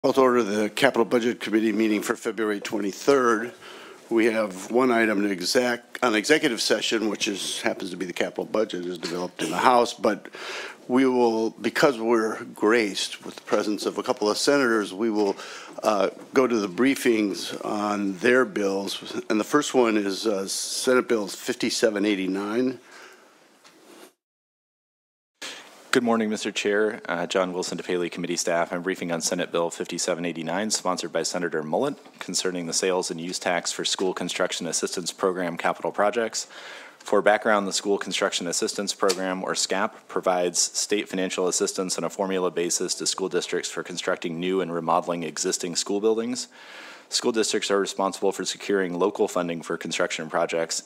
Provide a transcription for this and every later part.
Call to order the Capital Budget Committee meeting for February 23rd. We have one item on executive session, which happens to be the capital budget, is developed in the House, but we will, because we're graced with the presence of a couple of senators, we will go to the briefings on their bills. And the first one is Senate Bill 5789. Good morning, Mr. Chair. John Wilson, DePaley Committee staff. I'm briefing on Senate Bill 5789, sponsored by Senator Mullet, concerning the sales and use tax for school construction assistance program capital projects. For background, the School Construction Assistance Program, or SCAP, provides state financial assistance on a formula basis to school districts for constructing new and remodeling existing school buildings. School districts are responsible for securing local funding for construction projects.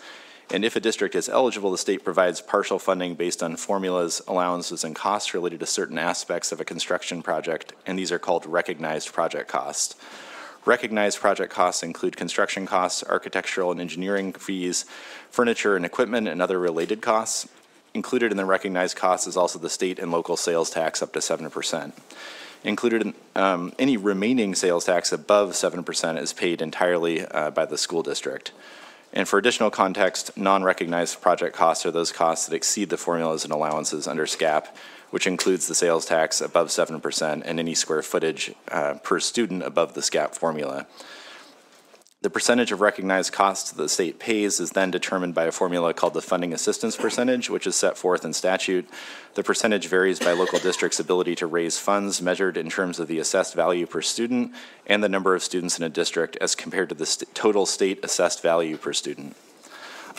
And if a district is eligible, the state provides partial funding based on formulas, allowances, and costs related to certain aspects of a construction project, and these are called recognized project costs. Recognized project costs include construction costs, architectural and engineering fees, furniture and equipment, and other related costs. Included in the recognized costs is also the state and local sales tax up to 7%. Included in any remaining sales tax above 7% is paid entirely by the school district. And for additional context, non-recognized project costs are those costs that exceed the formulas and allowances under SCAP, which includes the sales tax above 7% and any square footage per student above the SCAP formula. The percentage of recognized costs the state pays is then determined by a formula called the funding assistance percentage, which is set forth in statute. The percentage varies by local districts' ability to raise funds measured in terms of the assessed value per student and the number of students in a district as compared to the total state assessed value per student.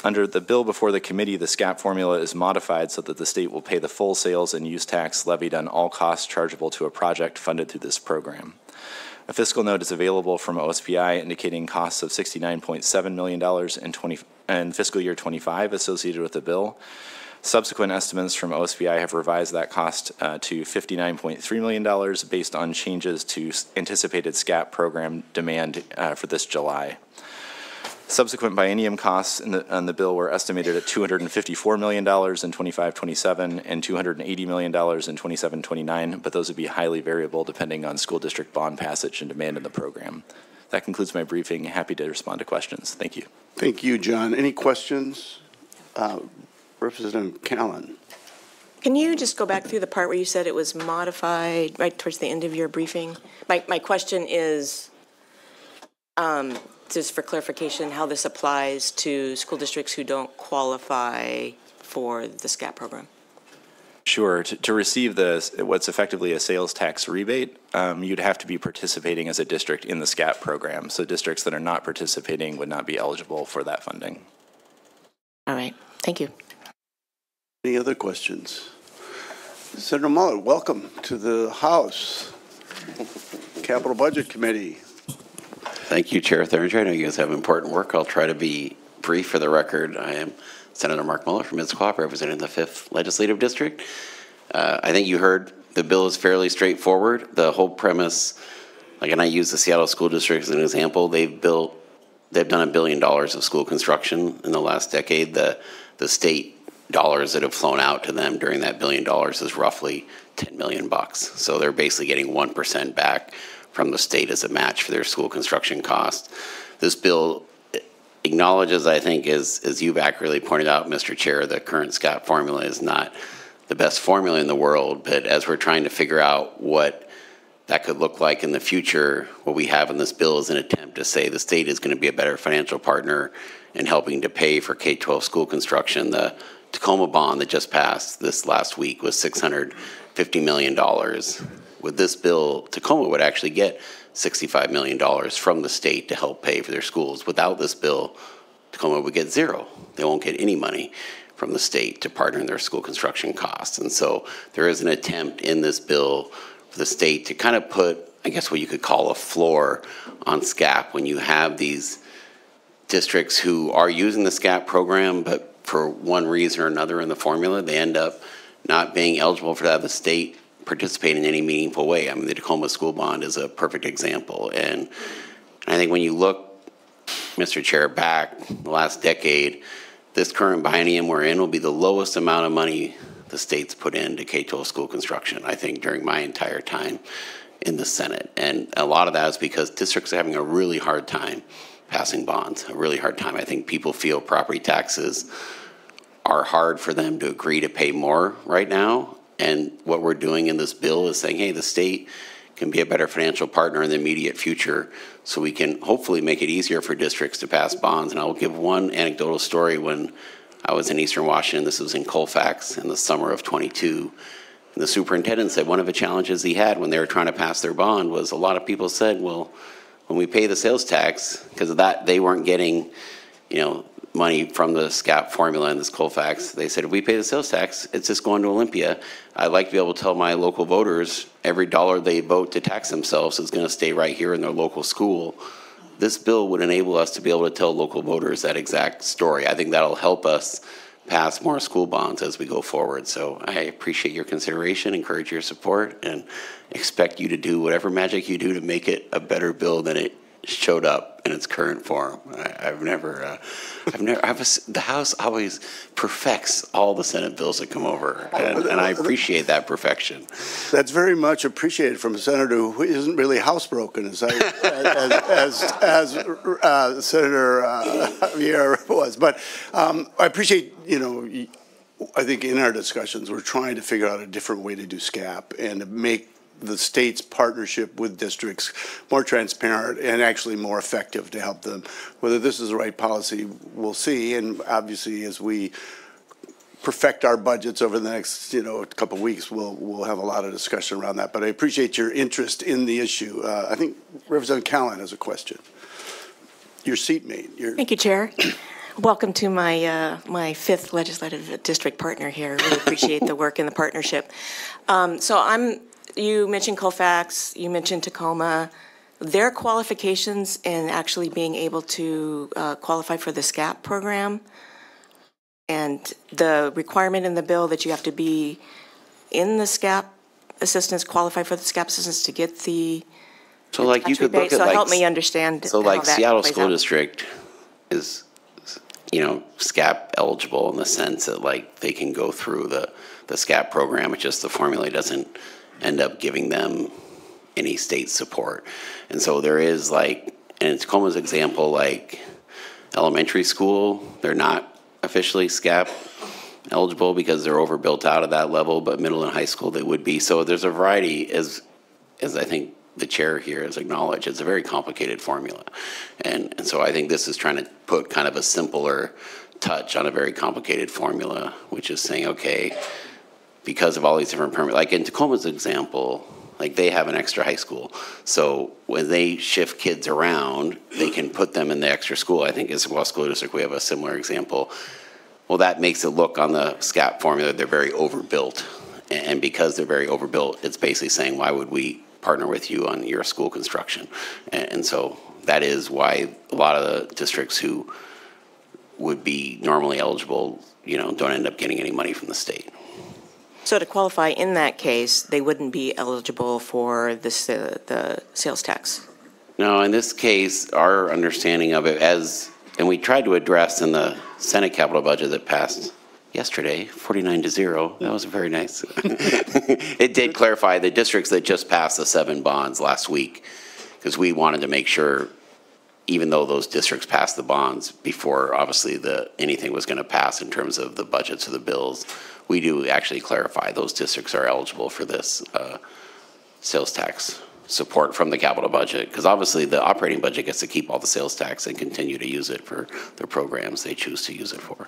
Under the bill before the committee, the SCAP formula is modified so that the state will pay the full sales and use tax levied on all costs chargeable to a project funded through this program. A fiscal note is available from OSPI indicating costs of $69.7 million in fiscal year 25 associated with the bill. Subsequent estimates from OSPI have revised that cost to $59.3 million based on changes to anticipated SCAP program demand for this July. Subsequent biennium costs on the bill were estimated at $254 million in 25-27 and $280 million in 27-29, but those would be highly variable depending on school district bond passage and demand in the program. That concludes my briefing. Happy to respond to questions. Thank you. Thank you, John. Any questions? Representative Callan. Can you just go back through the part where you said it was modified right towards the end of your briefing? My question is, just for clarification, how this applies to school districts who don't qualify for the SCAP program. Sure. To receive what's effectively a sales tax rebate, you'd have to be participating as a district in the SCAP program. So districts that are not participating would not be eligible for that funding. All right. Thank you. Any other questions? Senator Mullet, welcome to the House Capital Budget Committee. Thank you, Chair Thuringer. I know you guys have important work. I'll try to be brief for the record. I am Senator Mark Mullet from Mid-Squaw, representing the 5th Legislative District. I think you heard the bill is fairly straightforward. The whole premise, and I use the Seattle School District as an example, they've done $1 billion of school construction in the last decade. The state dollars that have flown out to them during that $1 billion is roughly $10 million. So they're basically getting 1% back from the state as a match for their school construction costs. This bill acknowledges, I think, as you've accurately pointed out, Mr. Chair, the current SCAP formula is not the best formula in the world, but as we're trying to figure out what that could look like in the future, what we have in this bill is an attempt to say the state is going to be a better financial partner in helping to pay for K-12 school construction. The Tacoma bond that just passed this last week was $650 million. With this bill, Tacoma would actually get $65 million from the state to help pay for their schools. Without this bill, Tacoma would get zero. They won't get any money from the state to partner in their school construction costs. And so there is an attempt in this bill for the state to kind of put, I guess, what you could call a floor on SCAP when you have these districts who are using the SCAP program, but for one reason or another in the formula, they end up not being eligible for that. The state participate in any meaningful way. I mean, the Tacoma school bond is a perfect example. And I think when you look, Mr. Chair, back the last decade, this current biennium we're in will be the lowest amount of money the state's put into K-12 school construction, I think, during my entire time in the Senate. And a lot of that is because districts are having a really hard time passing bonds, a really hard time. I think people feel property taxes are hard for them to agree to pay more right now. And what we're doing in this bill is saying, hey, the state can be a better financial partner in the immediate future, so we can hopefully make it easier for districts to pass bonds. And I'll give one anecdotal story. When I was in Eastern Washington, this was in Colfax in the summer of 22, and the superintendent said one of the challenges he had when they were trying to pass their bond was a lot of people said, well, when we pay the sales tax, because of that, they weren't getting, money from the SCAP formula in this Colfax. They said, if we pay the sales tax, it's just going to Olympia. I'd like to be able to tell my local voters every dollar they vote to tax themselves is going to stay right here in their local school. This bill would enable us to be able to tell local voters that exact story. I think that'll help us pass more school bonds as we go forward. So I appreciate your consideration, encourage your support, and expect you to do whatever magic you do to make it a better bill than it showed up in its current form. The House always perfects all the Senate bills that come over, and I appreciate that perfection. That's very much appreciated from a senator who isn't really housebroken, as Senator Javier was. But I appreciate, I think in our discussions, we're trying to figure out a different way to do SCAP and to make the state's partnership with districts more transparent and actually more effective to help them. Whether this is the right policy, we'll see. And obviously, as we perfect our budgets over the next, couple of weeks, we'll have a lot of discussion around that. But I appreciate your interest in the issue. I think Representative Callan has a question. Your seatmate. Thank you, Chair. Welcome to my fifth legislative district partner here. Really appreciate the work and the partnership. You mentioned Colfax, you mentioned Tacoma. Their qualifications in actually being able to qualify for the SCAP program, and the requirement in the bill that you have to be in the SCAP assistance, qualify for the SCAP assistance to get the So like you could look at help me understand. So like Seattle School out. District is, SCAP eligible in the sense that like they can go through the SCAP program. It's just the formula doesn't end up giving them any state support. And so there is and in Tacoma's example, like elementary school, they're not officially SCAP eligible because they're overbuilt out of that level, but middle and high school they would be. So there's a variety, as I think the chair here has acknowledged, it's a very complicated formula. And so I think this is trying to put kind of a simpler touch on a very complicated formula, which is saying, okay, because of all these different permits, like in Tacoma's example, like they have an extra high school. So when they shift kids around, they can put them in the extra school. I think as West School District, we have a similar example. Well, that makes it look on the SCAP formula, they're very overbuilt. And because they're very overbuilt, it's basically saying, why would we partner with you on your school construction? And so that is why a lot of the districts who would be normally eligible, don't end up getting any money from the state. So to qualify in that case, they wouldn't be eligible for the sales tax? No, in this case, our understanding of it and we tried to address in the Senate capital budget that passed yesterday, 49-0. That was very nice. It did clarify the districts that just passed the 7 bonds last week, because we wanted to make sure, even though those districts passed the bonds before, obviously, anything was going to pass in terms of the budgets of the bills, we do actually clarify those districts are eligible for this sales tax support from the capital budget, because obviously the operating budget gets to keep all the sales tax and continue to use it for the programs they choose to use it for.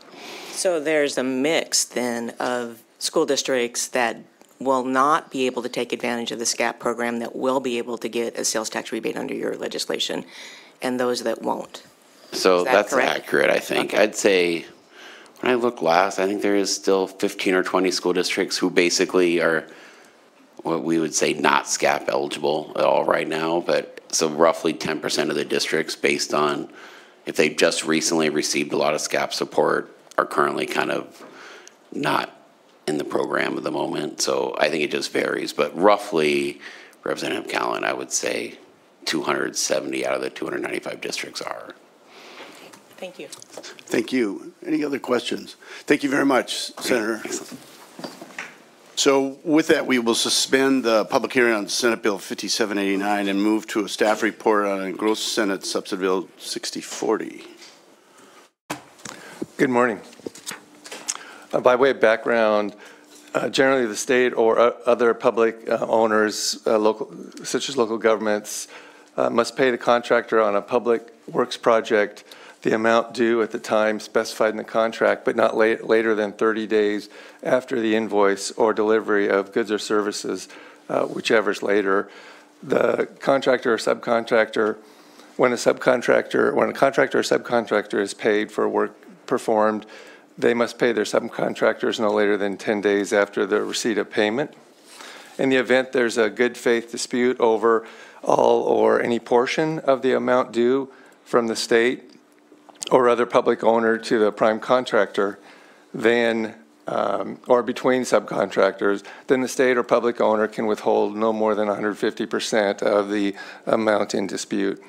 So there's a mix then of school districts that will not be able to take advantage of the SCAP program that will be able to get a sales tax rebate under your legislation, and those that won't. So that's correct? Accurate, I think. Okay. I'd say when I looked last, I think there is still 15 or 20 school districts who basically are what we would say not SCAP eligible at all right now, but so roughly 10% of the districts, based on if they've just recently received a lot of SCAP support, are currently kind of not in the program at the moment. So I think it just varies, but roughly, Representative Callan, I would say 270 out of the 295 districts are. Thank you. Thank you. Any other questions? Thank you very much, Senator. Excellent. So with that, we will suspend the public hearing on Senate Bill 5789 and move to a staff report on engrossed Senate Substitute Bill 6040. Good morning. By way of background, generally the state or other public owners, such as local governments, must pay the contractor on a public works project the amount due at the time specified in the contract, but not later than 30 days after the invoice or delivery of goods or services, whichever is later. The contractor or subcontractor, when a contractor or subcontractor is paid for work performed, they must pay their subcontractors no later than 10 days after the receipt of payment. In the event there's a good faith dispute over all or any portion of the amount due from the state or other public owner to the prime contractor, then, or between subcontractors, then the state or public owner can withhold no more than 150% of the amount in dispute.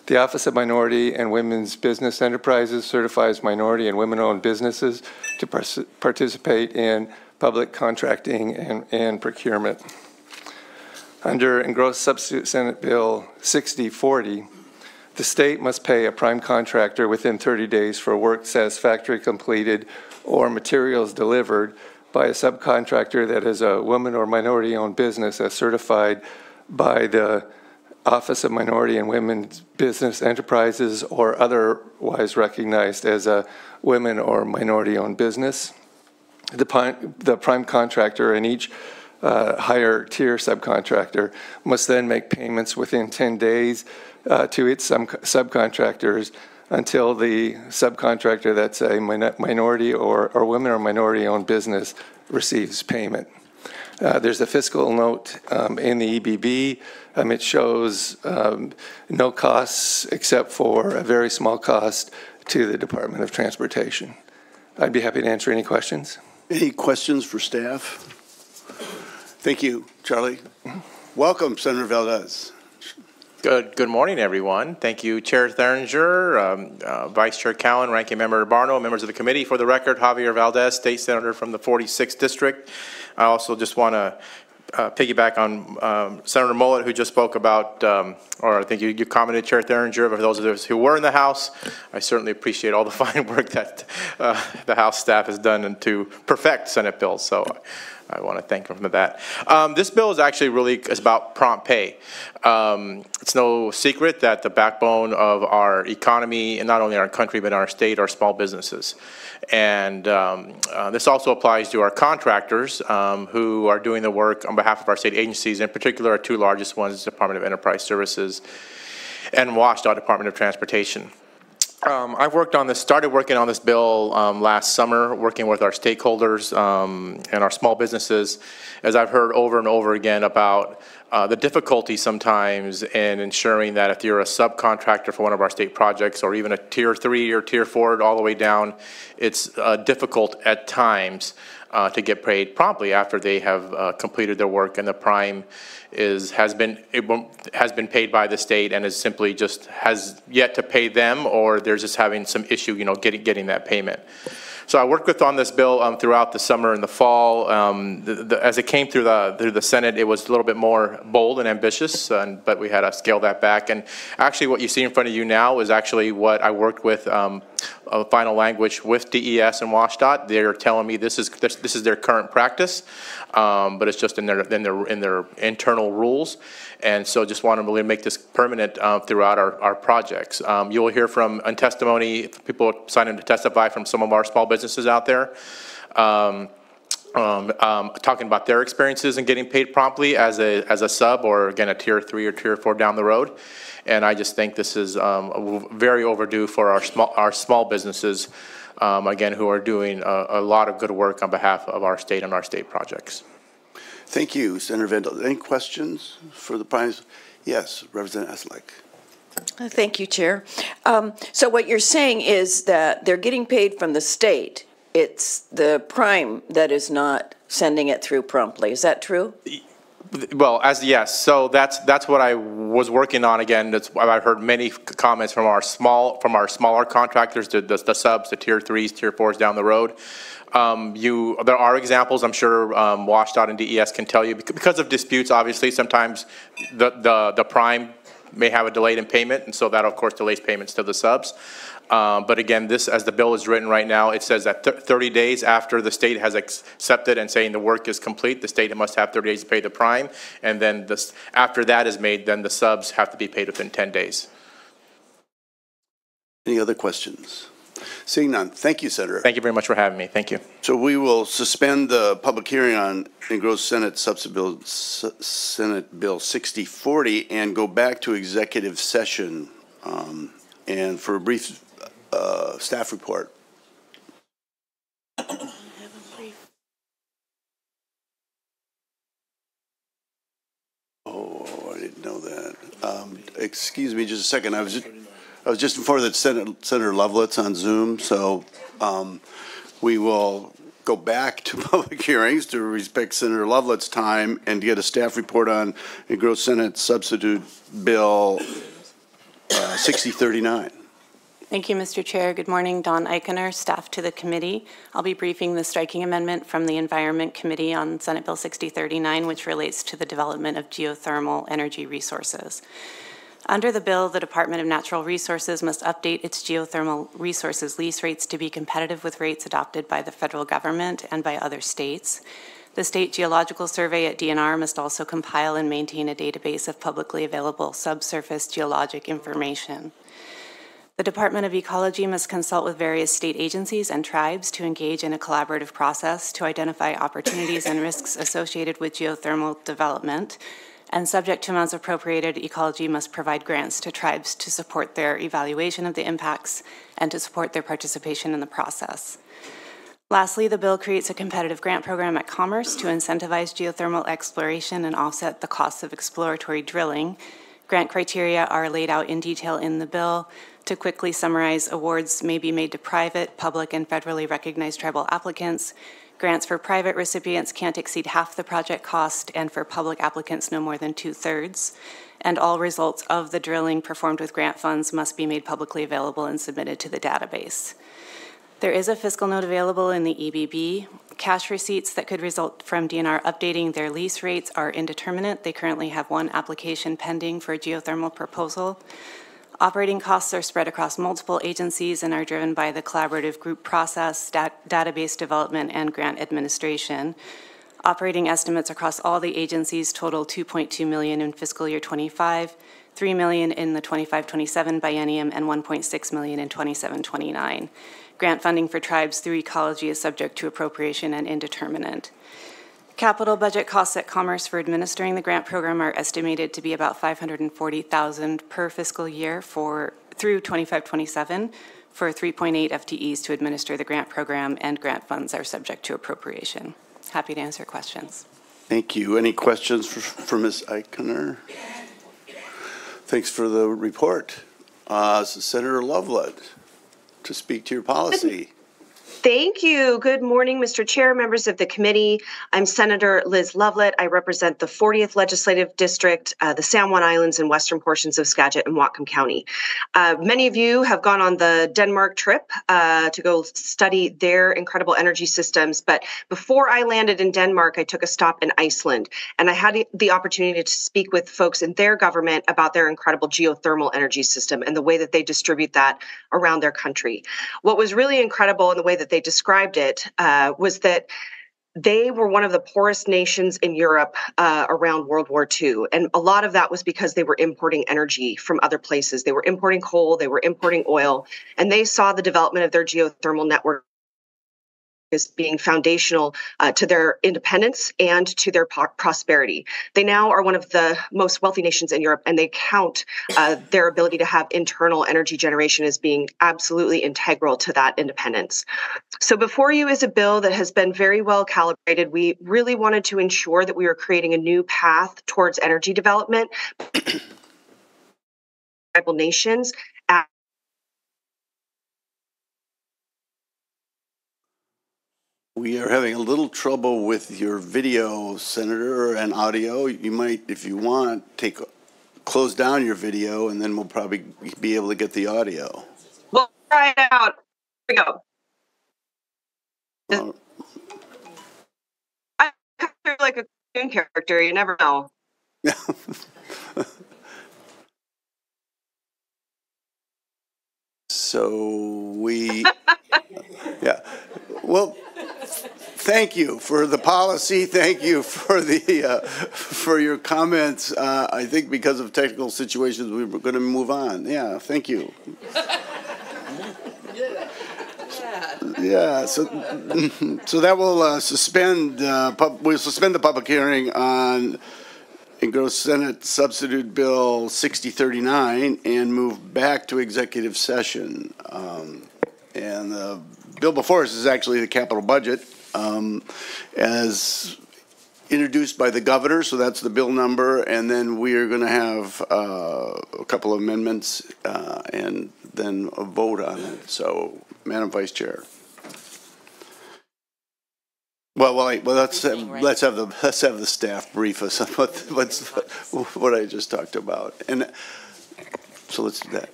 The Office of Minority and Women's Business Enterprises certifies minority and women-owned businesses to participate in public contracting and procurement. Under Engrossed Substitute Senate Bill 6040, the state must pay a prime contractor within 30 days for work satisfactorily completed or materials delivered by a subcontractor that is a woman or minority-owned business as certified by the Office of Minority and Women's Business Enterprises or otherwise recognized as a women or minority-owned business. The prime contractor and each higher tier subcontractor must then make payments within 10 days to its subcontractors until the subcontractor that's a minority or women or minority-owned business receives payment. There's a fiscal note in the EBB. It shows no costs except for a very small cost to the Department of Transportation. I'd be happy to answer any questions. Any questions for staff? Thank you, Charlie. Welcome, Senator Valdez. Good morning, everyone. Thank you, Chair Theringer, Vice Chair Cowan, Ranking Member Barno, members of the committee. For the record, Javier Valdez, State Senator from the 46th District. I also just want to piggyback on Senator Mullet, who just spoke about, or I think you commented, Chair Theringer, for those of us who were in the House. I certainly appreciate all the fine work that the House staff has done to perfect Senate bills. So I want to thank them for that. This bill is actually really about prompt pay. It's no secret that the backbone of our economy, and not only our country, but our state, are small businesses. And this also applies to our contractors who are doing the work on behalf of our state agencies, in particular our two largest ones, Department of Enterprise Services and WSDOT, Department of Transportation. I've started working on this bill last summer, working with our stakeholders and our small businesses, as I've heard over and over again about the difficulty sometimes in ensuring that if you're a subcontractor for one of our state projects, or even a Tier 3 or Tier 4 all the way down, it's difficult at times to get paid promptly after they have completed their work, and the prime has been paid by the state and is simply just has yet to pay them, or they're just having some issue, getting that payment. So I worked on this bill throughout the summer and the fall. As it came through the Senate, it was a little bit more bold and ambitious, but we had to scale that back. And actually, what you see in front of you now is actually what I worked with final language with DES and WSDOT. They're telling me this is their current practice, but it's just in their internal rules. And so just want to really make this permanent throughout our projects. You will hear from on testimony, people signing to testify from some of our small businesses out there, talking about their experiences in getting paid promptly as a sub, or again a Tier 3 or Tier 4 down the road. And I just think this is very overdue for our small businesses, again, who are doing a lot of good work on behalf of our state and our state projects. Thank you, Senator Vandal. Any questions for the Prime? Yes, Representative Eslek. Thank you, Chair. So what you're saying is that they're getting paid from the state. It's the Prime that is not sending it through promptly. Is that true? Well, yes, so that's what I was working on. Again, I've heard many comments from our smaller contractors, the subs, the tier 3s, tier 4s down the road. There are examples, I'm sure WashDOT and DES can tell you, because of disputes, obviously, sometimes the prime may have a delayed in payment, and so that, of course, delays payments to the subs. But again, this, as the bill is written right now, it says that 30 days after the state has accepted and saying the work is complete, the state must have 30 days to pay the prime, and then after that is made, then the subs have to be paid within 10 days. Any other questions? Seeing none. Thank you, Senator. Thank you very much for having me. Thank you. So we will suspend the public hearing on engrossed Senate Senate Bill 6040 and go back to executive session and for a brief staff report. Oh, I didn't know that. Excuse me just a second. I was just informed that Senator Lovelight's on Zoom, so we will go back to public hearings to respect Senator Lovelight's time and get a staff report on engrossed Senate Substitute Bill 6039. Thank you, Mr. Chair. Good morning. Dawn Eichener, staff to the committee. I'll be briefing the striking amendment from the Environment Committee on Senate Bill 6039, which relates to the development of geothermal energy resources. Under the bill, the Department of Natural Resources must update its geothermal resources lease rates to be competitive with rates adopted by the federal government and by other states. The State Geological Survey at DNR must also compile and maintain a database of publicly available subsurface geologic information. The Department of Ecology must consult with various state agencies and tribes to engage in a collaborative process to identify opportunities and risks associated with geothermal development. And subject to amounts appropriated, ecology must provide grants to tribes to support their evaluation of the impacts and to support their participation in the process. Lastly, the bill creates a competitive grant program at Commerce to incentivize geothermal exploration and offset the costs of exploratory drilling. Grant criteria are laid out in detail in the bill. To quickly summarize, awards may be made to private, public, and federally recognized tribal applicants. Grants for private recipients can't exceed half the project cost, and for public applicants, no more than 2/3. And all results of the drilling performed with grant funds must be made publicly available and submitted to the database. There is a fiscal note available in the EBB. Cash receipts that could result from DNR updating their lease rates are indeterminate. They currently have one application pending for a geothermal proposal. Operating costs are spread across multiple agencies and are driven by the collaborative group process, database development, and grant administration. Operating estimates across all the agencies total $2.2 million in fiscal year 25, $3 million in the 25-27 biennium, and $1.6 million in 27-29. Grant funding for tribes through ecology is subject to appropriation and indeterminate. Capital budget costs at Commerce for administering the grant program are estimated to be about $540,000 per fiscal year through 25-27 for 3.8 FTEs to administer the grant program, and grant funds are subject to appropriation. Happy to answer questions. Thank you. Any questions for Ms. Eichener? Thanks for the report. Senator Loveland, to speak to your policy. Thank you. Good morning, Mr. Chair, members of the committee. I'm Senator Liz Loveland. I represent the 40th Legislative District, the San Juan Islands and western portions of Skagit and Whatcom County. Many of you have gone on the Denmark trip to go study their incredible energy systems. But before I landed in Denmark, I took a stop in Iceland, and I had the opportunity to speak with folks in their government about their incredible geothermal energy system and the way that they distribute that around their country. What was really incredible in the way that they described it was that they were one of the poorest nations in Europe around World War II. And a lot of that was because they were importing energy from other places. They were importing coal, they were importing oil, and they saw the development of their geothermal network as being foundational to their independence and to their prosperity. They now are one of the most wealthy nations in Europe, and they count their ability to have internal energy generation as being absolutely integral to that independence. So before you is a bill that has been very well calibrated. We really wanted to ensure that we were creating a new path towards energy development. Tribal nations. We are having a little trouble with your video, Senator, and audio. You might, if you want, close down your video, and then we'll probably be able to get the audio. We'll try it out. Here we go. I feel like a cartoon character. You never know. So yeah. Well, thank you for the policy. Thank you for for your comments. I think because of technical situations, we were going to move on. Yeah, thank you. Yeah. So that will suspend. We'll suspend the public hearing on Engrossed Senate Substitute Bill 6039 and move back to executive session. And the bill before us is actually the capital budget as introduced by the governor, so that's the bill number, and then we are going to have a couple of amendments and then a vote on it. So, Madam Vice Chair. Well, let's have the staff brief us on what I just talked about, and so let's do that.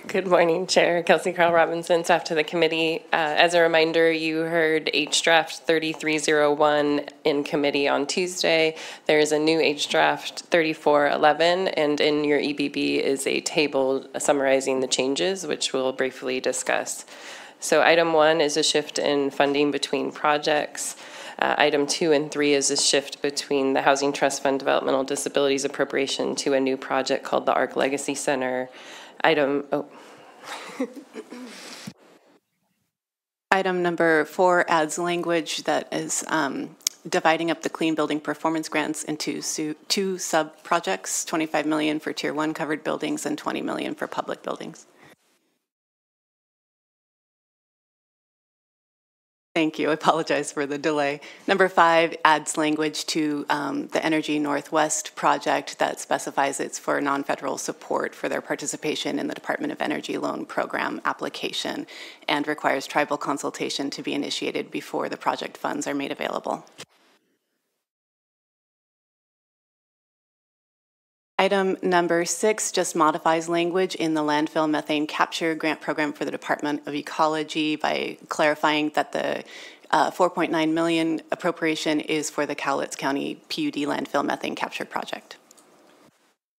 Good morning, Chair. Kelsey Carl Robinson, staff to the committee. As a reminder, you heard H-Draft 3301 in committee on Tuesday. There is a new H-Draft 3411, and in your EBB is a table summarizing the changes, which we'll briefly discuss. So item 1 is a shift in funding between projects. Item 2 and 3 is a shift between the Housing Trust Fund Developmental Disabilities appropriation to a new project called the ARC Legacy Center. Item number 4 adds language that is dividing up the clean building performance grants into 2 sub-projects, $25 million for Tier 1 covered buildings and $20 million for public buildings. Thank you. I apologize for the delay. Number 5 adds language to the Energy Northwest project that specifies it's for non-federal support for their participation in the Department of Energy loan program application and requires tribal consultation to be initiated before the project funds are made available. Item number 6 just modifies language in the landfill methane capture grant program for the Department of Ecology by clarifying that the $4.9 million appropriation is for the Cowlitz County PUD landfill methane capture project.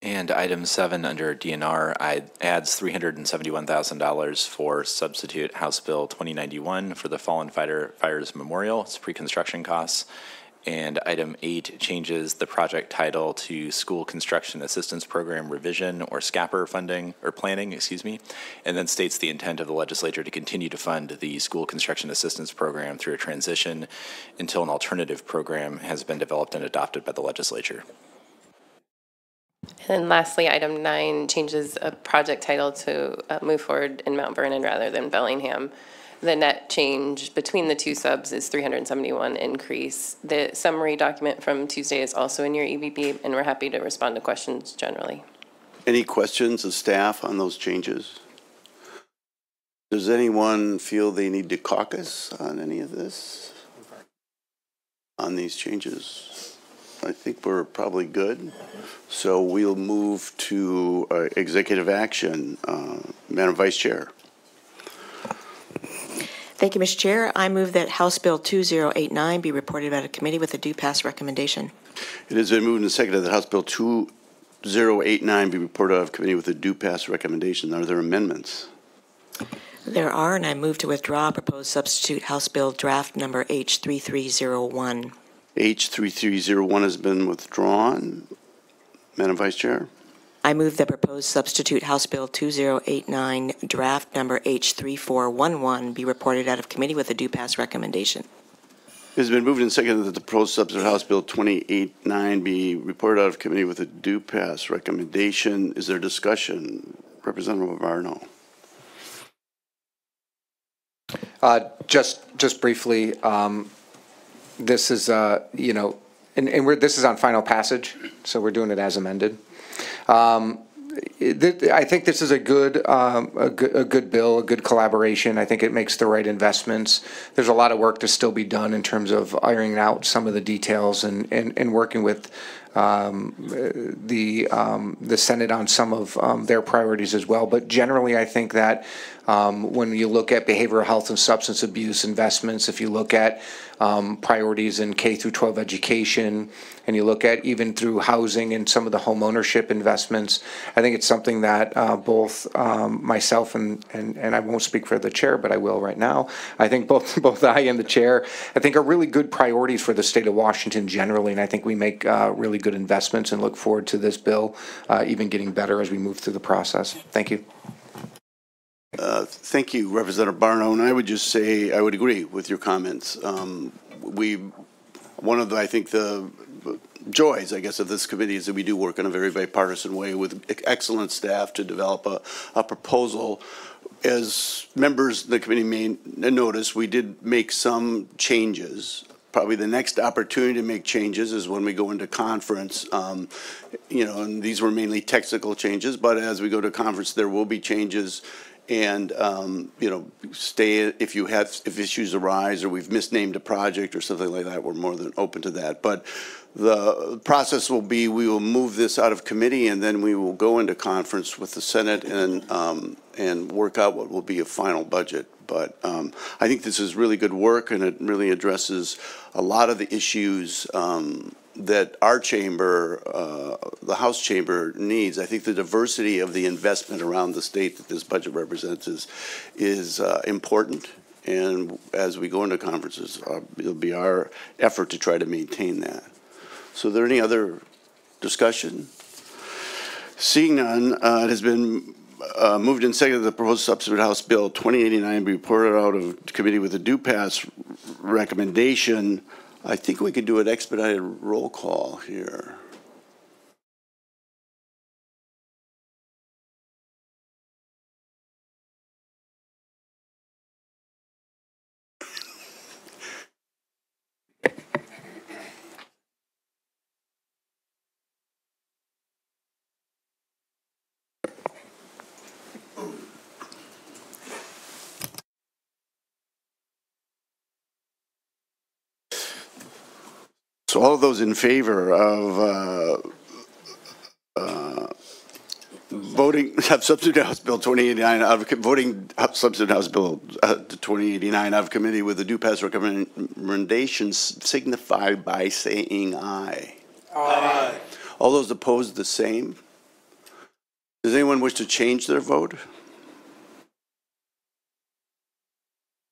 And item 7 under DNR adds $371,000 for substitute House Bill 2091 for the Fallen Fires Memorial. It's pre-construction costs. And item 8 changes the project title to School Construction Assistance Program Revision, or SCAPR funding, or planning, excuse me, and then states the intent of the legislature to continue to fund the School Construction Assistance Program through a transition until an alternative program has been developed and adopted by the legislature. And lastly, item 9 changes a project title to move forward in Mount Vernon rather than Bellingham. The net change between the 2 subs is 371 increase. The summary document from Tuesday is also in your EBB, and we're happy to respond to questions generally. Any questions of staff on those changes? Does anyone feel they need to caucus on any of this? On these changes? I think we're probably good. So we'll move to executive action. Madam Vice Chair. Thank you, Mr. Chair. I move that House Bill 2089 be reported out of committee with a due pass recommendation. It has been moved and seconded that House Bill 2089 be reported out of committee with a due pass recommendation. Are there amendments? There are, and I move to withdraw proposed substitute House Bill draft number H3301. H3301 has been withdrawn. Madam Vice Chair. I move that proposed substitute House Bill 2089 draft number H3411 be reported out of committee with a due pass recommendation. It has been moved and seconded that the proposed substitute House Bill 2089 be reported out of committee with a due pass recommendation. Is there discussion? Representative Varno. Just briefly, this is, this is on final passage, so we're doing it as amended. I think this is a good bill, a good collaboration. I think it makes the right investments. There's a lot of work to still be done in terms of ironing out some of the details and working with the Senate on some of their priorities as well. But generally, I think that when you look at behavioral health and substance abuse investments, if you look at priorities in K through 12 education, and you look at even through housing and some of the home ownership investments, I think it's something that both myself and I won't speak for the chair, but I will right now. I think both I and the chair, I think are really good priorities for the state of Washington generally, and I think we make really good investments and look forward to this bill even getting better as we move through the process. Thank you. Thank you, Representative Barno, and I would just say I would agree with your comments. One of the, I think the joys, I guess, of this committee is that we do work in a very bipartisan way with excellent staff to develop a proposal. As members of the committee may notice, we did make some changes. Probably the next opportunity to make changes is when we go into conference. You know, and these were mainly technical changes, but as we go to conference, there will be changes. And you know, if issues arise or we've misnamed a project or something like that, we're more than open to that. But the process will be we will move this out of committee and then we will go into conference with the Senate and work out what will be a final budget. But I think this is really good work, and it really addresses a lot of the issues that our chamber, the House chamber, needs. I think the diversity of the investment around the state that this budget represents is important. And as we go into conferences, it'll be our effort to try to maintain that. So are there any other discussion? Seeing none, it has been moved and seconded that the proposed substitute House Bill 2089 be reported out of committee with a due pass recommendation. I think we could do an expedited roll call here. So all of those in favor of voting substitute House Bill 2089 voting substitute House Bill 2089 out of committee with the due pass recommendations signify by saying aye. Aye. All those opposed, the same. Does anyone wish to change their vote?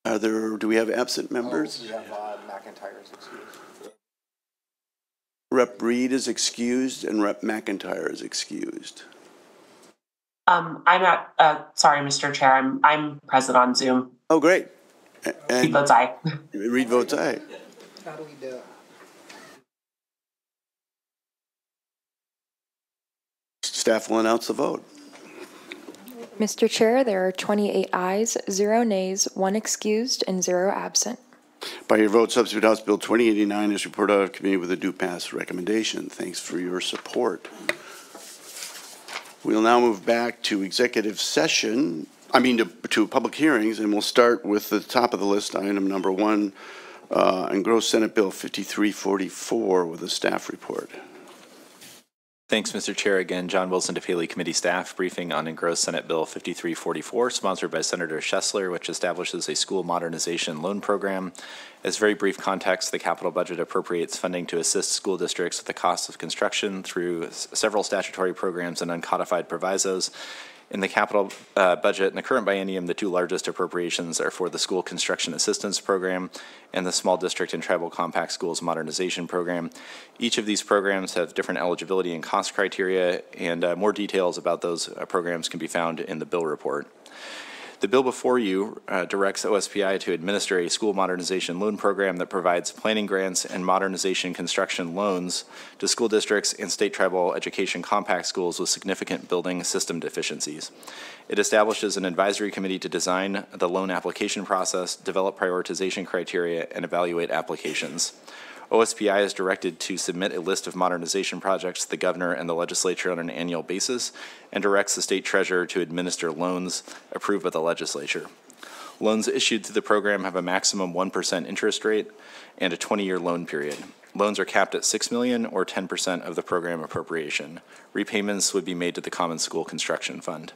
Do we have absent members? We have McIntyre's excused. Rep. Reed is excused and Rep. McIntyre is excused. Sorry, Mr. Chair, I'm present on Zoom. Oh, great. And Reed votes aye. Reed votes aye. How do we do it? Staff will announce the vote. Mr. Chair, there are 28 ayes, 0 nays, 1 excused, and 0 absent. By your vote, substitute House Bill 2089 is reported out of committee with a due pass recommendation. Thanks for your support. We'll now move back to executive session, to public hearings, and we'll start with the top of the list, item number 1, engrossed Senate Bill 5344 with a staff report. Thanks, Mr. Chair. Again, John Wilson, DeFaley Committee staff briefing on engrossed Senate Bill 5344, sponsored by Senator Schessler, which establishes a school modernization loan program. As very brief context, the capital budget appropriates funding to assist school districts with the costs of construction through several statutory programs and uncodified provisos. In the capital budget in the current biennium, the two largest appropriations are for the School Construction Assistance Program and the Small District and Tribal Compact Schools Modernization Program. Each of these programs have different eligibility and cost criteria, and more details about those programs can be found in the bill report. The bill before you directs OSPI to administer a school modernization loan program that provides planning grants and modernization construction loans to school districts and state tribal education compact schools with significant building system deficiencies. It establishes an advisory committee to design the loan application process, develop prioritization criteria, and evaluate applications. OSPI is directed to submit a list of modernization projects to the governor and the legislature on an annual basis and directs the state treasurer to administer loans approved by the legislature. Loans issued through the program have a maximum 1% interest rate and a 20-year loan period. Loans are capped at $6 million or 10% of the program appropriation. Repayments would be made to the Common School Construction Fund.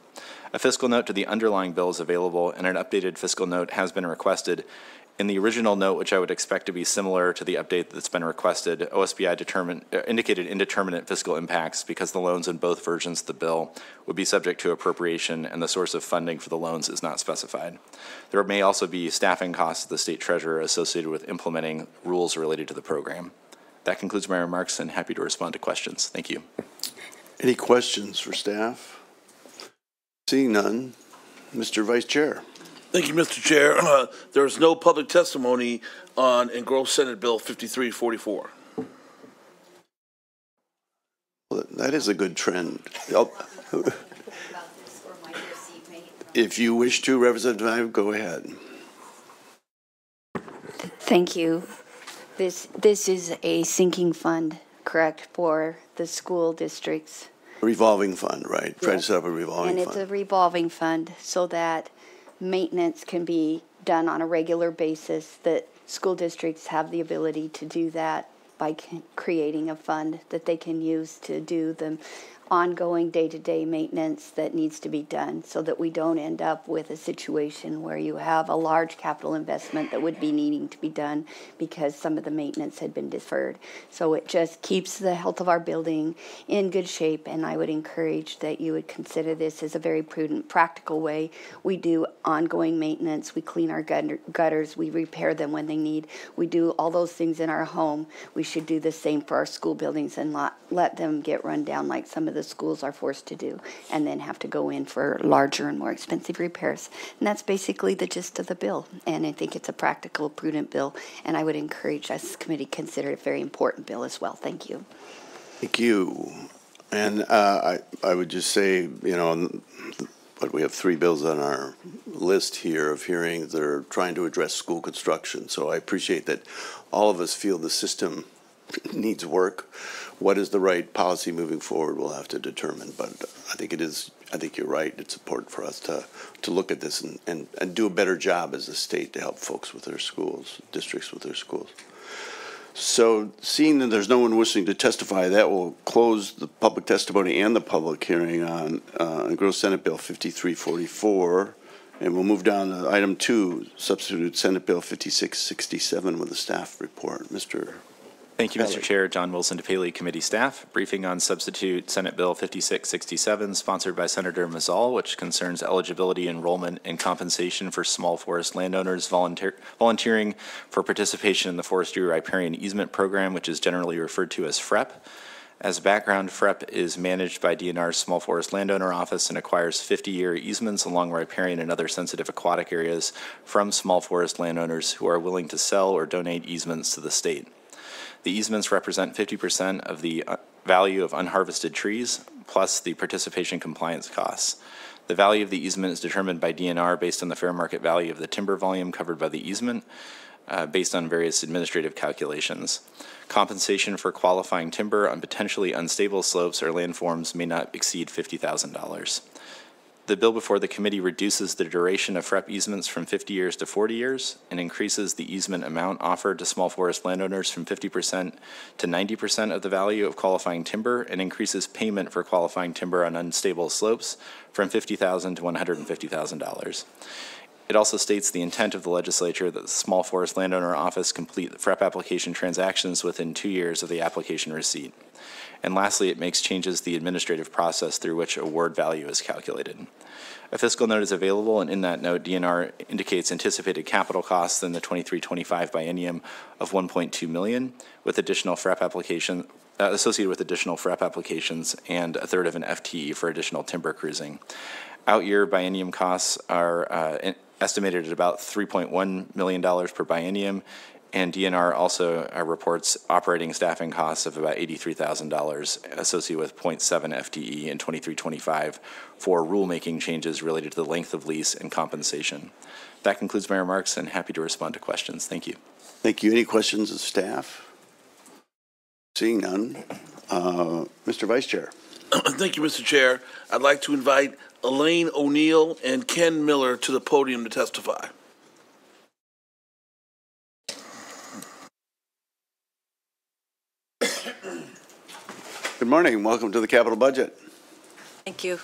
A fiscal note to the underlying bill is available, and an updated fiscal note has been requested. In the original note, which I would expect to be similar to the update that's been requested, OSPI indicated indeterminate fiscal impacts because the loans in both versions of the bill would be subject to appropriation and the source of funding for the loans is not specified. There may also be staffing costs of the state treasurer associated with implementing rules related to the program. That concludes my remarks, and happy to respond to questions. Thank you. Any questions for staff? Seeing none, Mr. Vice Chair. Thank you, Mr. Chair. There is no public testimony on engrossed Senate Bill 5344. Well, that is a good trend. If you wish to, Representative Ive, go ahead. Thank you. This is a sinking fund, correct, for the school districts? Revolving fund, right? Yes. Trying to set up a revolving fund. And it's a revolving fund so that maintenance can be done on a regular basis, that school districts have the ability to do that by creating a fund that they can use to do the ongoing day-to-day maintenance that needs to be done, so that we don't end up with a situation where you have a large capital investment that would be needing to be done because some of the maintenance had been deferred. So it just keeps the health of our building in good shape, and I would encourage that you would consider this as a very prudent, practical way. We do ongoing maintenance. We clean our gutters. We repair them when they need. We do all those things in our home. We should do the same for our school buildings and not let them get run down like some of the schools are forced to do, and then have to go in for larger and more expensive repairs. And that's basically the gist of the bill. And I think it's a practical, prudent bill, and I would encourage us as a committee consider it a very important bill as well. Thank you. Thank you. And I would just say, you know, but we have 3 bills on our list here of hearings that are trying to address school construction. So I appreciate that all of us feel the system needs work. What is the right policy moving forward, we'll have to determine. But I think you're right. It's important for us to look at this and do a better job as a state to help folks with their schools, districts with their schools. So seeing that there's no one wishing to testify, that will close the public testimony and the public hearing on engrossed Senate Bill 5344. And we'll move down to item 2, substitute Senate Bill 5667 with a staff report. Mr. Thank you, Mr. Chair. John Wilson, DePaley Committee Staff. Briefing on substitute Senate Bill 5667, sponsored by Senator Mazzal, which concerns eligibility, enrollment, and compensation for small forest landowners volunteering for participation in the Forestry Riparian Easement Program, which is generally referred to as FREP. As background, FREP is managed by DNR's Small Forest Landowner Office and acquires 50-year easements along riparian and other sensitive aquatic areas from small forest landowners who are willing to sell or donate easements to the state. The easements represent 50% of the value of unharvested trees, plus the participation compliance costs. The value of the easement is determined by DNR based on the fair market value of the timber volume covered by the easement, based on various administrative calculations. Compensation for qualifying timber on potentially unstable slopes or landforms may not exceed $50,000. The bill before the committee reduces the duration of FREP easements from 50 years to 40 years and increases the easement amount offered to small forest landowners from 50% to 90% of the value of qualifying timber, and increases payment for qualifying timber on unstable slopes from $50,000 to $150,000. It also states the intent of the legislature that the Small Forest Landowner Office complete the FREP application transactions within 2 years of the application receipt. And lastly, it makes changes to the administrative process through which award value is calculated. A fiscal note is available, and in that note, DNR indicates anticipated capital costs in the 23-25 biennium of $1.2 million, with additional FREP application associated with additional FREP applications and a third of an FTE for additional timber cruising. Out-year biennium costs are estimated at about $3.1 million per biennium, and DNR also reports operating staffing costs of about $83,000 associated with 0.7 FTE in 23-25 for rulemaking changes related to the length of lease and compensation. That concludes my remarks, and happy to respond to questions. Thank you. Thank you. Any questions of staff? Seeing none, Mr. Vice Chair. Thank you, Mr. Chair. I'd like to invite Elaine O'Neill and Ken Miller to the podium to testify. Good morning. Welcome to the capital budget. Thank you.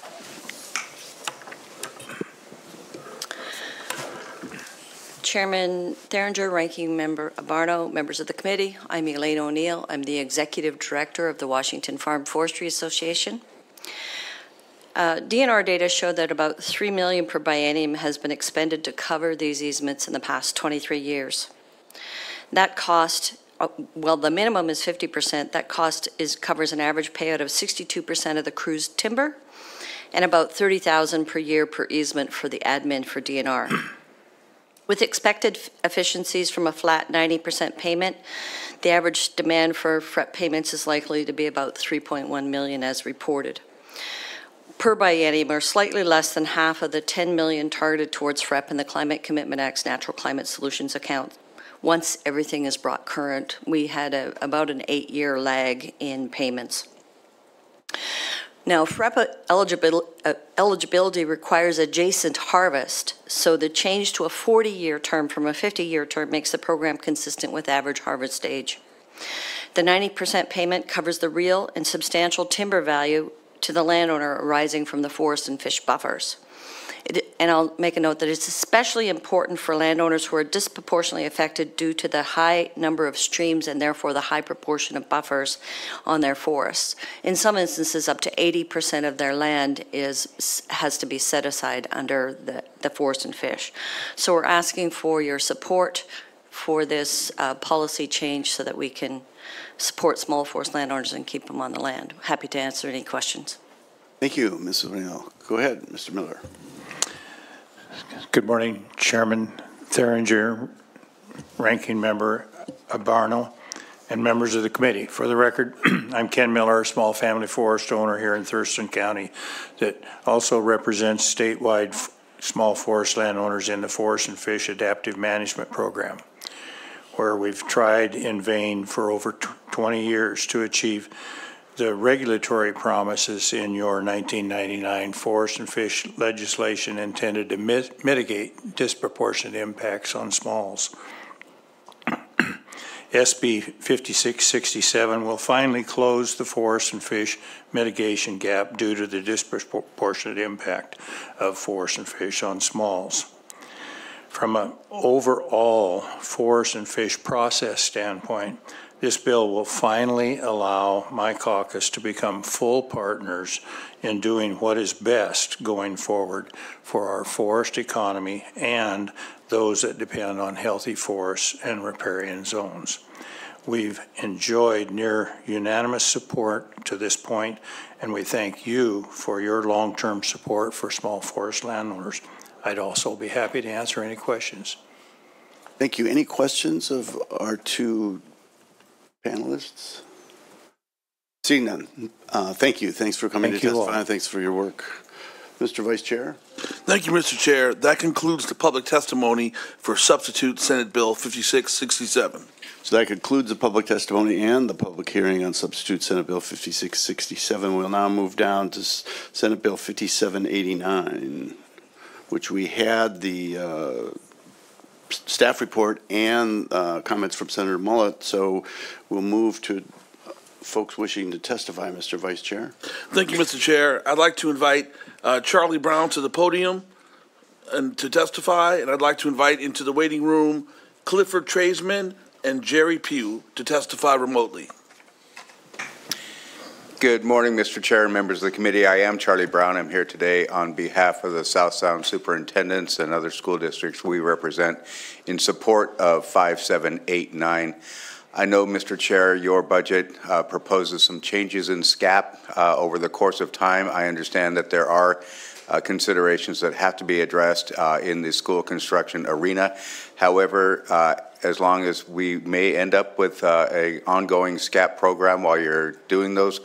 Chairman Theringer, Ranking Member Abarno, members of the committee, I'm Elaine O'Neill. I'm the Executive Director of the Washington Farm Forestry Association. DNR data show that about $3 million per biennium has been expended to cover these easements in the past 23 years. That cost, well, the minimum is 50%. That cost covers an average payout of 62% of the crew's timber and about $30,000 per year per easement for the admin for DNR. With expected efficiencies from a flat 90% payment, the average demand for FREP payments is likely to be about $3.1 million as reported. Per biennium, or slightly less than half of the $10 million targeted towards FREP in the Climate Commitment Act's Natural Climate Solutions account. Once everything is brought current, we had about an 8-year lag in payments. Now, FREP eligibility requires adjacent harvest, so the change to a 40-year term from a 50-year term makes the program consistent with average harvest age. The 90% payment covers the real and substantial timber value to the landowner arising from the forest and fish buffers. And I'll make a note that it's especially important for landowners who are disproportionately affected due to the high number of streams and therefore the high proportion of buffers on their forests. In some instances, up to 80% of their land has to be set aside under the forest and fish. So we're asking for your support for this policy change so that we can support small forest landowners and keep them on the land. Happy to answer any questions. Thank you, Ms. O'Neill. Go ahead, Mr. Miller. Good morning, Chairman Theringer, Ranking Member Abarno, and members of the committee. For the record, I'm Ken Miller, a small family forest owner here in Thurston County that also represents statewide small forest landowners in the Forest and Fish Adaptive Management Program, where we've tried in vain for over 20 years to achieve the regulatory promises in your 1999 forest and fish legislation intended to mitigate disproportionate impacts on smalls. SB 5667 will finally close the forest and fish mitigation gap due to the disproportionate impact of forest and fish on smalls. From an overall forest and fish process standpoint, this bill will finally allow my caucus to become full partners in doing what is best going forward for our forest economy and those that depend on healthy forests and riparian zones. We've enjoyed near unanimous support to this point, and we thank you for your long-term support for small forest landowners. I'd also be happy to answer any questions. Thank you. Any questions of our two panelists? Seeing none. Thank you. Thanks for coming to testify. Thanks for your work. Mr. Vice Chair. Thank you, Mr. Chair. That concludes the public testimony for substitute Senate Bill 5667. So that concludes the public testimony and the public hearing on substitute Senate Bill 5667. We'll now move down to Senate Bill 5789, which we had the staff report and comments from Senator Mullet. So we'll move to folks wishing to testify, Mr. Vice Chair. Thank you, Mr. Chair. I'd like to invite Charlie Brown to the podium and to testify, and I'd like to invite into the waiting room Clifford Tradesman and Jerry Pugh to testify remotely. Good morning, Mr. Chair and members of the committee. I am Charlie Brown. I'm here today on behalf of the South Sound superintendents and other school districts we represent in support of 5789. I know, Mr. Chair, your budget proposes some changes in SCAP over the course of time. I understand that there are considerations that have to be addressed in the school construction arena. However, as long as we may end up with an ongoing SCAP program while you're doing those,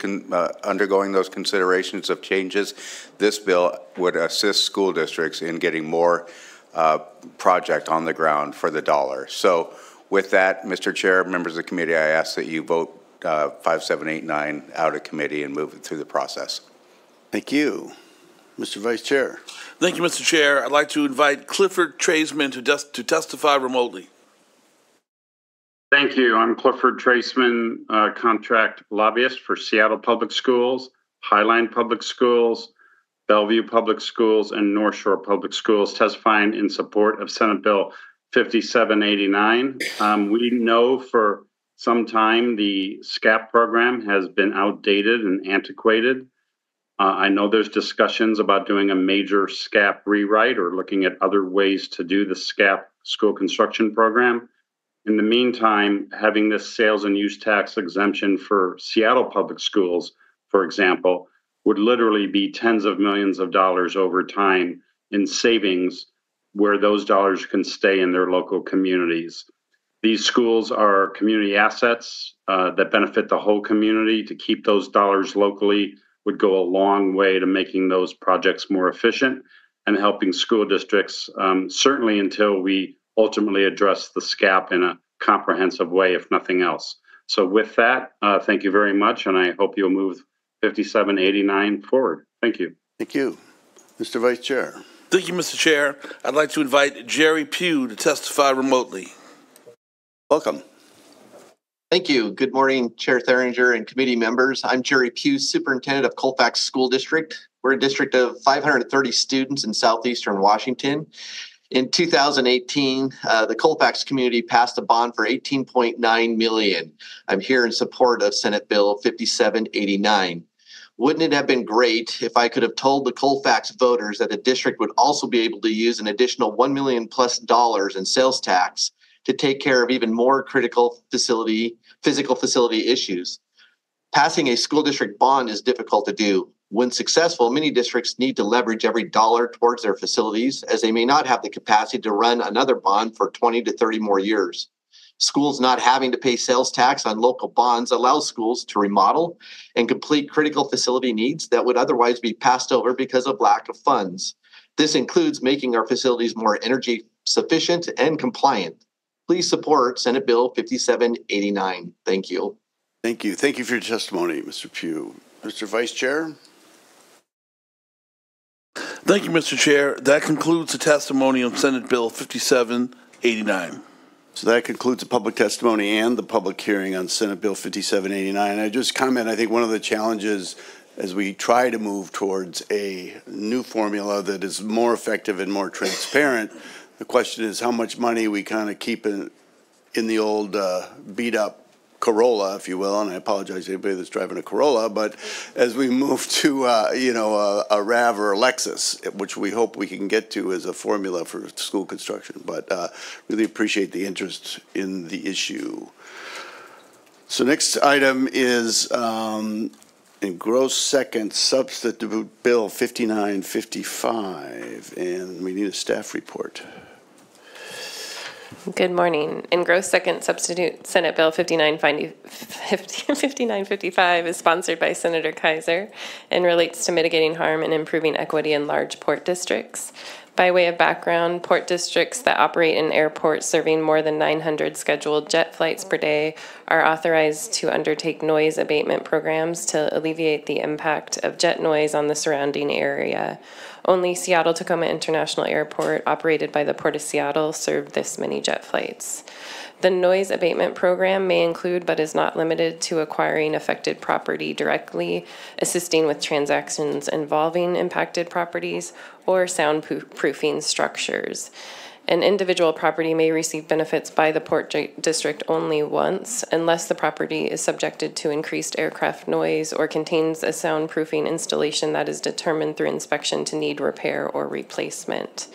undergoing those considerations of changes, this bill would assist school districts in getting more project on the ground for the dollar. So with that, Mr. Chair, members of the committee, I ask that you vote 5789 out of committee and move it through the process. Thank you. Mr. Vice Chair. Thank you, Mr. Chair. I'd like to invite Clifford Traceman to testify remotely. Thank you. I'm Clifford Traceman, contract lobbyist for Seattle Public Schools, Highline Public Schools, Bellevue Public Schools, and North Shore Public Schools, testifying in support of Senate Bill 5789. We know for some time the SCAP program has been outdated and antiquated. I know there's discussions about doing a major SCAP rewrite or looking at other ways to do the SCAP school construction program. In the meantime, having this sales and use tax exemption for Seattle Public Schools, for example, would literally be tens of millions of dollars over time in savings where those dollars can stay in their local communities. These schools are community assets that benefit the whole community. To keep those dollars locally would go a long way to making those projects more efficient and helping school districts, certainly until we ultimately address the SCAP in a comprehensive way, if nothing else. So with that, thank you very much, and I hope you'll move 5789 forward. Thank you. Thank you. Mr. Vice Chair. Thank you, Mr. Chair. I'd like to invite Jerry Pugh to testify remotely. Welcome. Thank you. Good morning, Chair Theringer and committee members. I'm Jerry Pugh, Superintendent of Colfax School District. We're a district of 530 students in southeastern Washington. In 2018, the Colfax community passed a bond for $18.9 million. I'm here in support of Senate Bill 5789. Wouldn't it have been great if I could have told the Colfax voters that the district would also be able to use an additional $1 million plus in sales tax to take care of even more critical physical facility issues? Passing a school district bond is difficult to do. When successful, many districts need to leverage every dollar towards their facilities, as they may not have the capacity to run another bond for 20 to 30 more years. Schools not having to pay sales tax on local bonds allows schools to remodel and complete critical facility needs that would otherwise be passed over because of lack of funds. This includes making our facilities more energy sufficient and compliant. Please support Senate Bill 5789. Thank you. Thank you. Thank you for your testimony, Mr. Pugh. Mr. Vice Chair. Thank you, Mr. Chair. That concludes the testimony on Senate Bill 5789. So that concludes the public testimony and the public hearing on Senate Bill 5789. I just comment, I think one of the challenges as we try to move towards a new formula that is more effective and more transparent, the question is how much money we kind of keep in the old beat up Corolla, if you will, and I apologize to anybody that's driving a Corolla, but as we move to, a RAV or a Lexus, which we hope we can get to as a formula for school construction, but really appreciate the interest in the issue. So next item is in gross second substitute bill 5955, and we need a staff report. Good morning. Engrossed second substitute Senate Bill 5955 is sponsored by Senator Kaiser and relates to mitigating harm and improving equity in large port districts. By way of background, port districts that operate in airports serving more than 900 scheduled jet flights per day are authorized to undertake noise abatement programs to alleviate the impact of jet noise on the surrounding area. Only Seattle-Tacoma International Airport, operated by the Port of Seattle, served this many jet flights. The noise abatement program may include, but is not limited to, acquiring affected property directly, assisting with transactions involving impacted properties, or soundproofing structures. An individual property may receive benefits by the Port District only once, unless the property is subjected to increased aircraft noise or contains a soundproofing installation that is determined through inspection to need repair or replacement.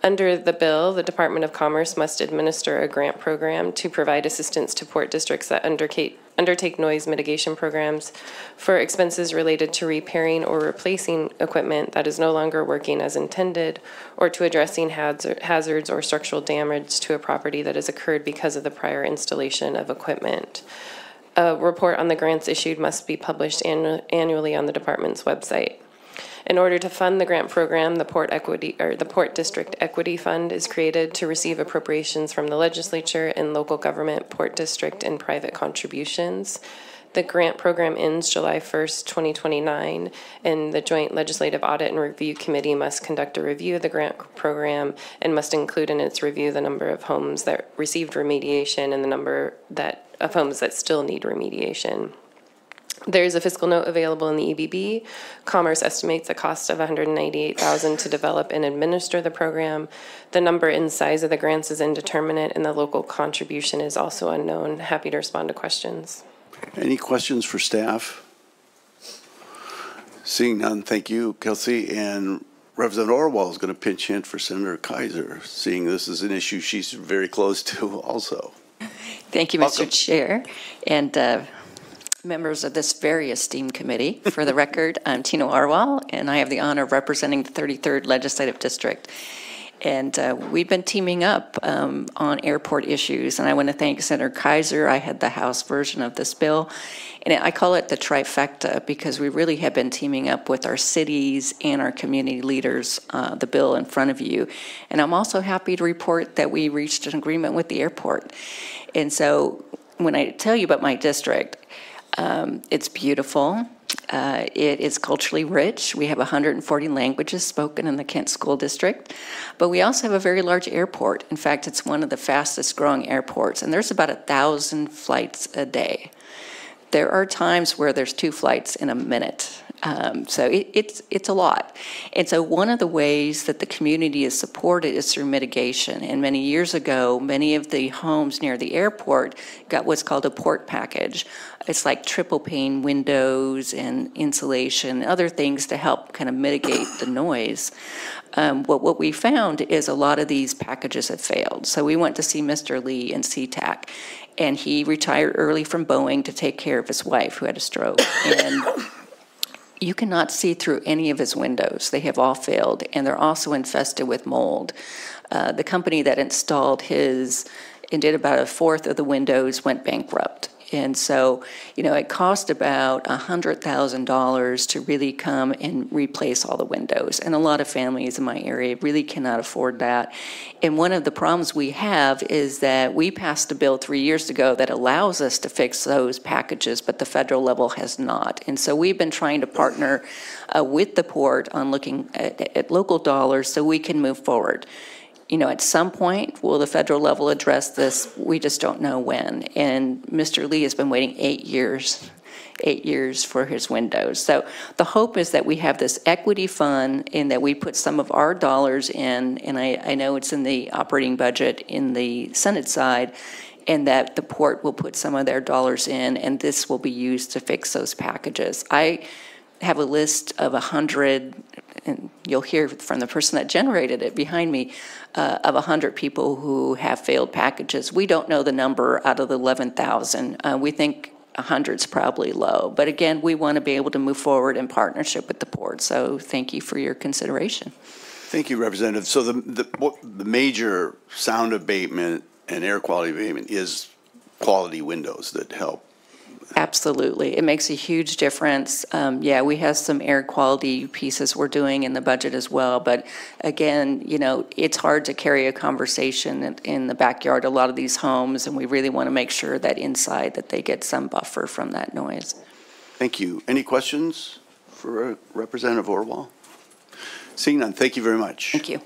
Under the bill, the Department of Commerce must administer a grant program to provide assistance to port districts that undertake noise mitigation programs for expenses related to repairing or replacing equipment that is no longer working as intended, or to addressing hazards or structural damage to a property that has occurred because of the prior installation of equipment. A report on the grants issued must be published annually on the department's website. In order to fund the grant program, the Port District Equity Fund is created to receive appropriations from the legislature and local government, port district, and private contributions. The grant program ends July 1st, 2029, and the Joint Legislative Audit and Review Committee must conduct a review of the grant program and must include in its review the number of homes that received remediation and the number of homes that still need remediation. There's a fiscal note available in the EBB. Commerce estimates a cost of $198,000 to develop and administer the program. The number and size of the grants is indeterminate, and the local contribution is also unknown. Happy to respond to questions. Any questions for staff? Seeing none, thank you, Kelsey. And Representative Orwell is going to pinch hit for Senator Kaiser, seeing this is an issue she's very close to also. Thank you, Mr. Chair, and members of this very esteemed committee. For the record, I'm Tina Orwell, and I have the honor of representing the 33rd Legislative District. And we've been teaming up on airport issues, and I want to thank Senator Kaiser. I had the House version of this bill, and I call it the trifecta because we really have been teaming up with our cities and our community leaders, the bill in front of you. And I'm also happy to report that we reached an agreement with the airport. And so when I tell you about my district, it's beautiful. It is culturally rich. We have 140 languages spoken in the Kent School District, but we also have a very large airport. In fact, it's one of the fastest growing airports, and there's about 1,000 flights a day. There are times where there's 2 flights in a minute. So it's a lot. And so one of the ways that the community is supported is through mitigation. And many years ago, many of the homes near the airport got what's called a port package. It's like triple pane windows and insulation, and other things to help kind of mitigate the noise. What we found is a lot of these packages have failed. So we went to see Mr. Lee in Sea-Tac, and he retired early from Boeing to take care of his wife who had a stroke. And you cannot see through any of his windows. They have all failed, and they're also infested with mold. The company that installed his and did about 1/4 of the windows went bankrupt. And so, it cost about $100,000 to really come and replace all the windows. And a lot of families in my area really cannot afford that. And one of the problems we have is that we passed a bill 3 years ago that allows us to fix those packages, but the federal level has not. And so we've been trying to partner with the port on looking at local dollars so we can move forward. At some point, will the federal level address this? We just don't know when. And Mr. Lee has been waiting 8 years for his windows. So the hope is that we have this equity fund and that we put some of our dollars in, and I know it's in the operating budget in the Senate side, and that the port will put some of their dollars in, and this will be used to fix those packages. I have a list of 100, and you'll hear from the person that generated it behind me, of 100 people who have failed packages. We don't know the number out of the 11,000. We think 100's probably low. But again, we want to be able to move forward in partnership with the port. So thank you for your consideration. Thank you, Representative. So the major sound abatement and air quality abatement is quality windows that help. Absolutely. It makes a huge difference. Yeah, we have some air quality pieces we're doing in the budget as well. But again, it's hard to carry a conversation in the backyard of a lot of these homes, and we really want to make sure that inside that they get some buffer from that noise. Thank you. Any questions for Representative Orwell? Seeing none, thank you very much. Thank you.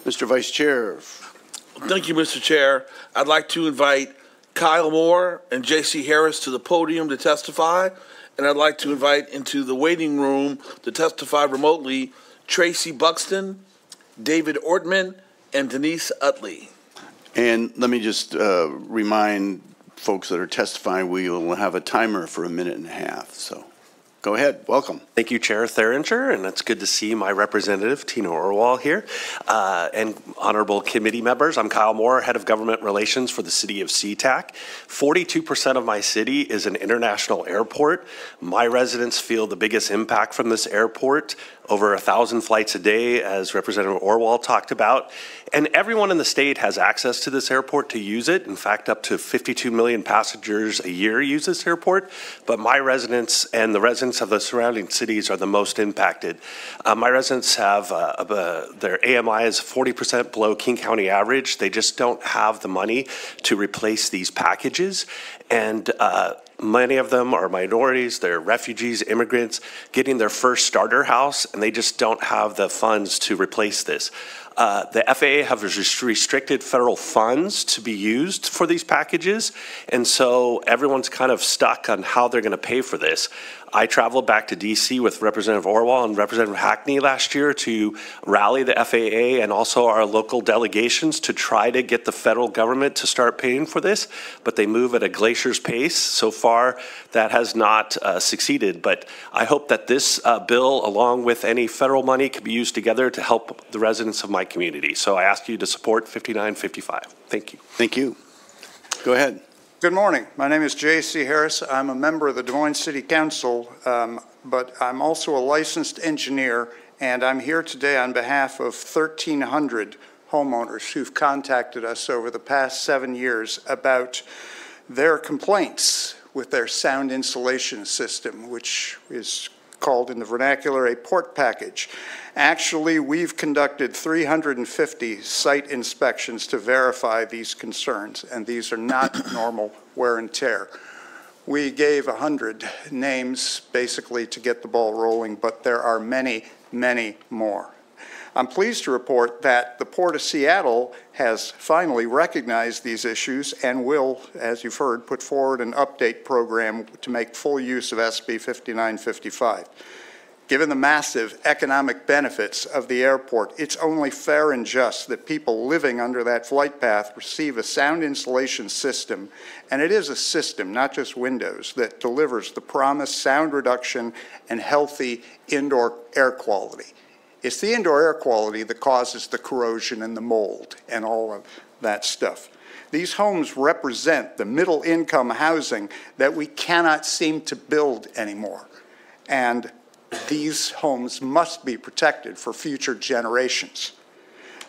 Mr. Vice Chair. Thank you, Mr. Chair. I'd like to invite Kyle Moore and J.C. Harris to the podium to testify, and I'd like to invite into the waiting room to testify remotely Tracy Buxton, David Ortman, and Denise Utley. And let me just remind folks that are testifying, we will have a timer for 1.5 minutes. So go ahead. Welcome. Thank you, Chair Theringer, and it's good to see my representative, Tina Orwell, here, and honorable committee members. I'm Kyle Moore, Head of Government Relations for the City of Sea-Tac. 42% of my city is an international airport. My residents feel the biggest impact from this airport, over 1,000 flights a day, as Representative Orwell talked about. And everyone in the state has access to this airport to use it. In fact, up to 52 million passengers a year use this airport. But my residents and the residents of the surrounding cities are the most impacted. My residents have, their AMI is 40% below King County average. They just don't have the money to replace these packages. And many of them are minorities, they're refugees, immigrants, getting their first starter house, and they just don't have the funds to replace this. The FAA have restricted federal funds to be used for these packages, and so everyone's kind of stuck on how they're going to pay for this. I traveled back to DC with Representative Orwell and Representative Hackney last year to rally the FAA and also our local delegations to try to get the federal government to start paying for this, but they move at a glacier's pace. So far, that has not succeeded, but I hope that this bill, along with any federal money, can be used together to help the residents of my community. So I ask you to support 5955. Thank you. Thank you. Go ahead. Good morning. My name is J.C. Harris. I'm a member of the Des Moines City Council, but I'm also a licensed engineer, and I'm here today on behalf of 1,300 homeowners who've contacted us over the past 7 years about their complaints with their sound insulation system, which is called in the vernacular a port package. Actually, we've conducted 350 site inspections to verify these concerns, and these are not normal wear and tear. We gave 100 names basically to get the ball rolling, but there are many, many more. I'm pleased to report that the Port of Seattle has finally recognized these issues and will, as you've heard, put forward an update program to make full use of SB 5955. Given the massive economic benefits of the airport, it's only fair and just that people living under that flight path receive a sound insulation system, and it is a system, not just windows, that delivers the promised sound reduction and healthy indoor air quality. It's the indoor air quality that causes the corrosion and the mold and all of that stuff. These homes represent the middle income housing that we cannot seem to build anymore. And these homes must be protected for future generations.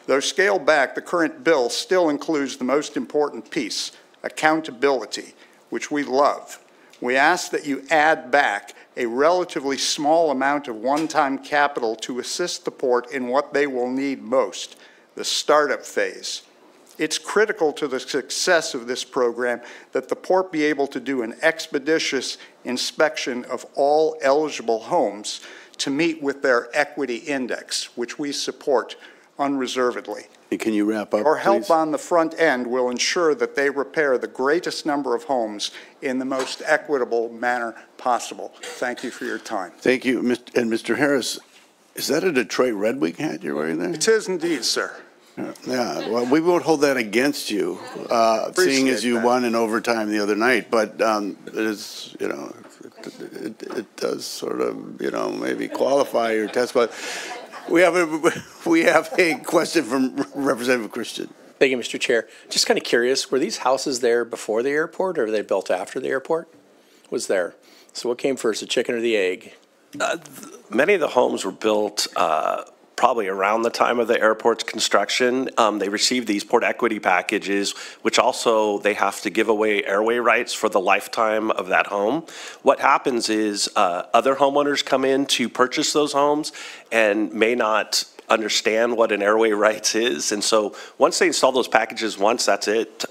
Though scaled back, the current bill still includes the most important piece, accountability, which we love. We ask that you add back a relatively small amount of one-time capital to assist the port in what they will need most, the startup phase. It's critical to the success of this program that the port be able to do an expeditious inspection of all eligible homes to meet with their equity index, which we support unreservedly. Can you wrap up, Our help please? on the front end will ensure that they repair the greatest number of homes in the most equitable manner possible. Thank you for your time. Thank you. And Mr. Harris, is that a Detroit Red Wing hat you're wearing there? It is indeed, sir. Yeah, well, we won't hold that against you, seeing as you won in overtime the other night, but it is, you know, it does sort of, you know, maybe qualify your test, but we have a question from Representative Christian. Thank you, Mr. Chair. Just kind of curious, were these houses there before the airport, or were they built after the airport was there? So what came first, the chicken or the egg? Many of the homes were built probably around the time of the airport's construction. They received these port equity packages, which also they have to give away airway rights for the lifetime of that home. What happens is other homeowners come in to purchase those homes and may not understand what an airway rights is, and so once they install those packages once, that's it.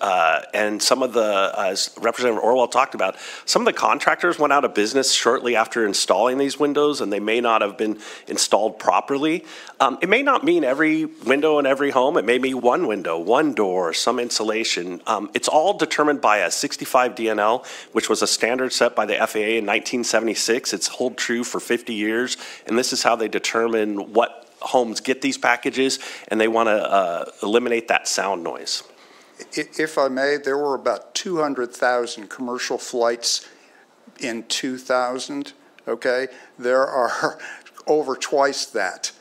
And some of the, as Representative Orwell talked about, some of the contractors went out of business shortly after installing these windows, and they may not have been installed properly. It may not mean every window in every home. It may be one window, one door, some insulation. It's all determined by a 65 DNL, which was a standard set by the FAA in 1976. It's held true for 50 years, and this is how they determine what homes get these packages, and they want to eliminate that sound noise. If I may, there were about 200,000 commercial flights in 2000, okay? There are over twice that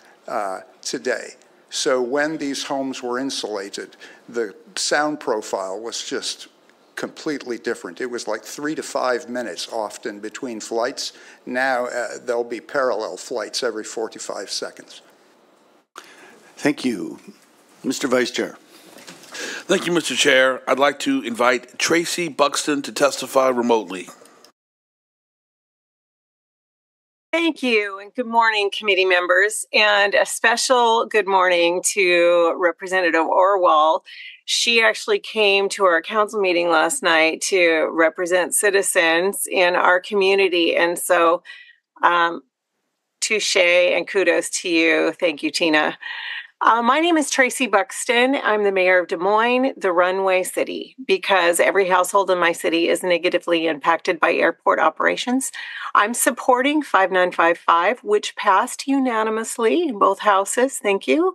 today. So when these homes were insulated, the sound profile was just completely different. It was like 3 to 5 minutes often between flights. Now there'll be parallel flights every 45 seconds. Thank you. Mr. Vice Chair. Thank you, Mr. Chair. I'd like to invite Tracy Buxton to testify remotely. Thank you, and good morning, committee members, and a special good morning to Representative Orwell. She actually came to our council meeting last night to represent citizens in our community, and so touche and kudos to you. Thank you, Tina. My name is Tracy Buxton. I'm the mayor of Des Moines, the runway city, because every household in my city is negatively impacted by airport operations. I'm supporting 5955, which passed unanimously in both houses. Thank you.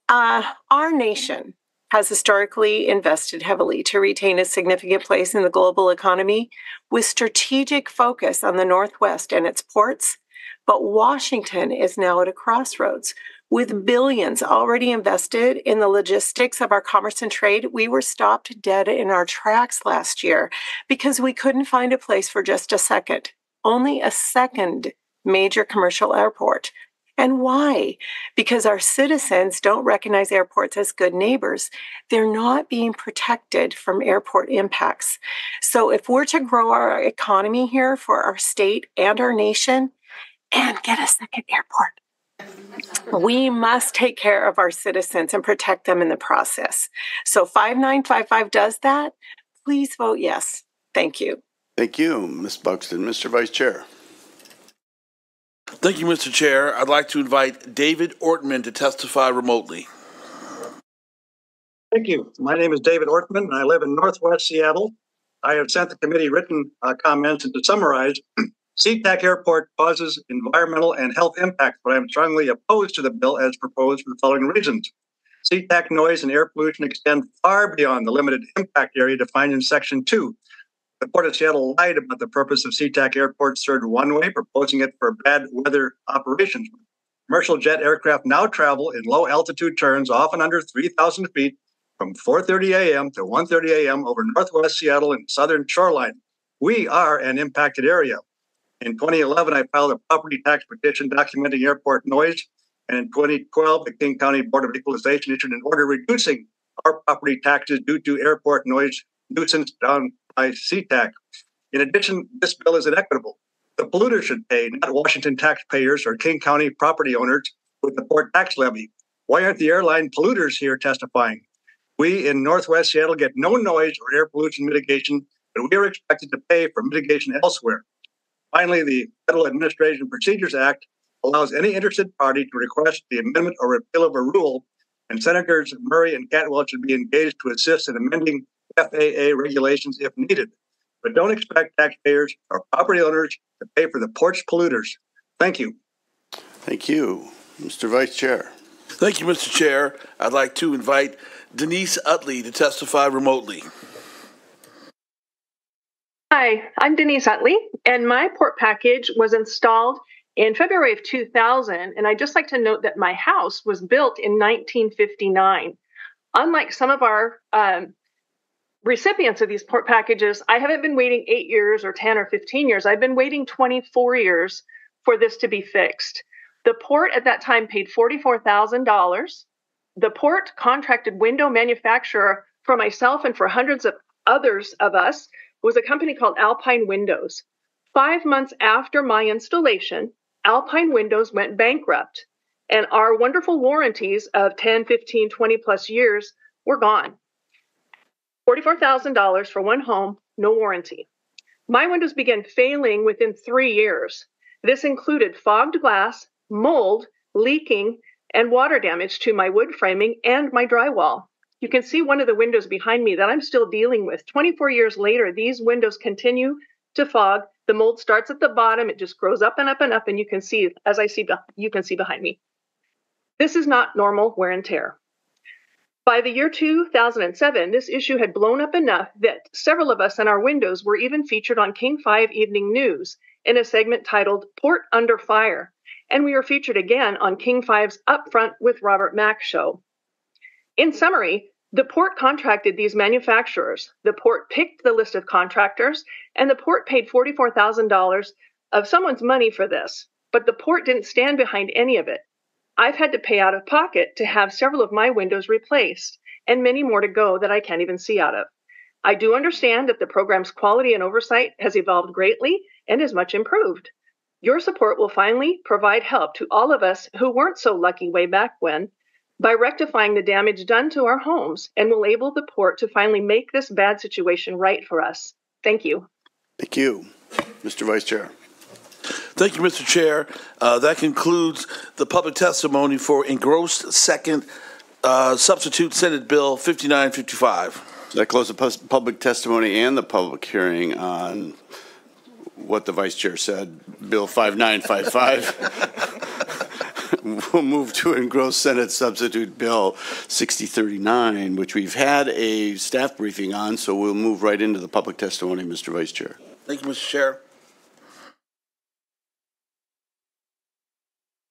Our nation has historically invested heavily to retain a significant place in the global economy with strategic focus on the Northwest and its ports. But Washington is now at a crossroads. With billions already invested in the logistics of our commerce and trade, we were stopped dead in our tracks last year because we couldn't find a place for just a second, only a second major commercial airport. And why? Because our citizens don't recognize airports as good neighbors. They're not being protected from airport impacts. So if we're to grow our economy here for our state and our nation and get a second airport, we must take care of our citizens and protect them in the process. So 5955 does that. Please vote yes. Thank you. Thank you, Ms. Buxton. Mr. Vice Chair. Thank you, Mr. Chair. I'd like to invite David Ortman to testify remotely. Thank you. My name is David Ortman, and I live in Northwest Seattle. I have sent the committee written comments, and to summarize, Sea-Tac Airport causes environmental and health impacts, but I am strongly opposed to the bill as proposed for the following reasons. Sea-Tac noise and air pollution extend far beyond the limited impact area defined in Section 2. The Port of Seattle lied about the purpose of Sea-Tac Airport's third one-way, proposing it for bad weather operations. Commercial jet aircraft now travel in low-altitude turns, often under 3,000 feet, from 4:30 a.m. to 1:30 a.m. over Northwest Seattle and southern shoreline. We are an impacted area. In 2011, I filed a property tax petition documenting airport noise, and in 2012, the King County Board of Equalization issued an order reducing our property taxes due to airport noise nuisance down by Sea-Tac. In addition, this bill is inequitable. The polluter should pay, not Washington taxpayers or King County property owners with the port tax levy. Why aren't the airline polluters here testifying? We in Northwest Seattle get no noise or air pollution mitigation, but we are expected to pay for mitigation elsewhere. Finally, the Federal Administrative Procedures Act allows any interested party to request the amendment or repeal of a rule, and Senators Murray and Cantwell should be engaged to assist in amending FAA regulations if needed. But don't expect taxpayers or property owners to pay for the port's polluters. Thank you. Thank you. Mr. Vice Chair. Thank you, Mr. Chair. I'd like to invite Denise Utley to testify remotely. Hi, I'm Denise Utley, and my port package was installed in February of 2000, and I'd just like to note that my house was built in 1959. Unlike some of our recipients of these port packages, I haven't been waiting 8 years or 10 or 15 years. I've been waiting 24 years for this to be fixed. The port at that time paid $44,000. The port contracted window manufacturer for myself and for hundreds of others of us was a company called Alpine Windows. 5 months after my installation, Alpine Windows went bankrupt, and our wonderful warranties of 10, 15, 20 plus years were gone. $44,000 for one home, no warranty. My windows began failing within 3 years. This included fogged glass, mold, leaking, and water damage to my wood framing and my drywall. You can see one of the windows behind me that I'm still dealing with. 24 years later, these windows continue to fog. The mold starts at the bottom. It just grows up and up and up, and you can see behind me. This is not normal wear and tear. By the year 2007, this issue had blown up enough that several of us and our windows were even featured on King 5 Evening News in a segment titled Port Under Fire. And we were featured again on King 5's Upfront with Robert Mack show. In summary, the port contracted these manufacturers. The port picked the list of contractors, and the port paid $44,000 of someone's money for this. But the port didn't stand behind any of it. I've had to pay out of pocket to have several of my windows replaced, and many more to go that I can't even see out of. I do understand that the program's quality and oversight has evolved greatly and is much improved. Your support will finally provide help to all of us who weren't so lucky way back when by rectifying the damage done to our homes and will enable the port to finally make this bad situation right for us. Thank you. Thank you. Mr. Vice Chair. Thank you, Mr. Chair. That concludes the public testimony for engrossed second substitute Senate Bill 5955. So that closed the public testimony and the public hearing on what the Vice Chair said, Bill 5955. We'll move to engross Senate Substitute Bill 6039, which we've had a staff briefing on, so we'll move right into the public testimony, Mr. Vice Chair. Thank you, Mr. Chair.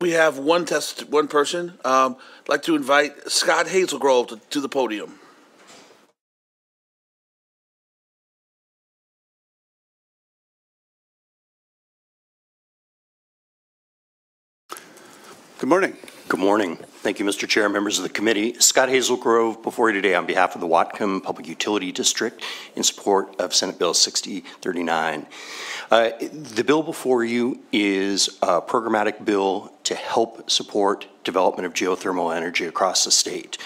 We have one person. I'd like to invite Scott Hazelgrove to the podium. Good morning. Good morning. Thank you, Mr. Chair, members of the committee. Scott Hazelgrove before you today on behalf of the Whatcom Public Utility District in support of Senate Bill 6039. The bill before you is a programmatic bill to help support development of geothermal energy across the state.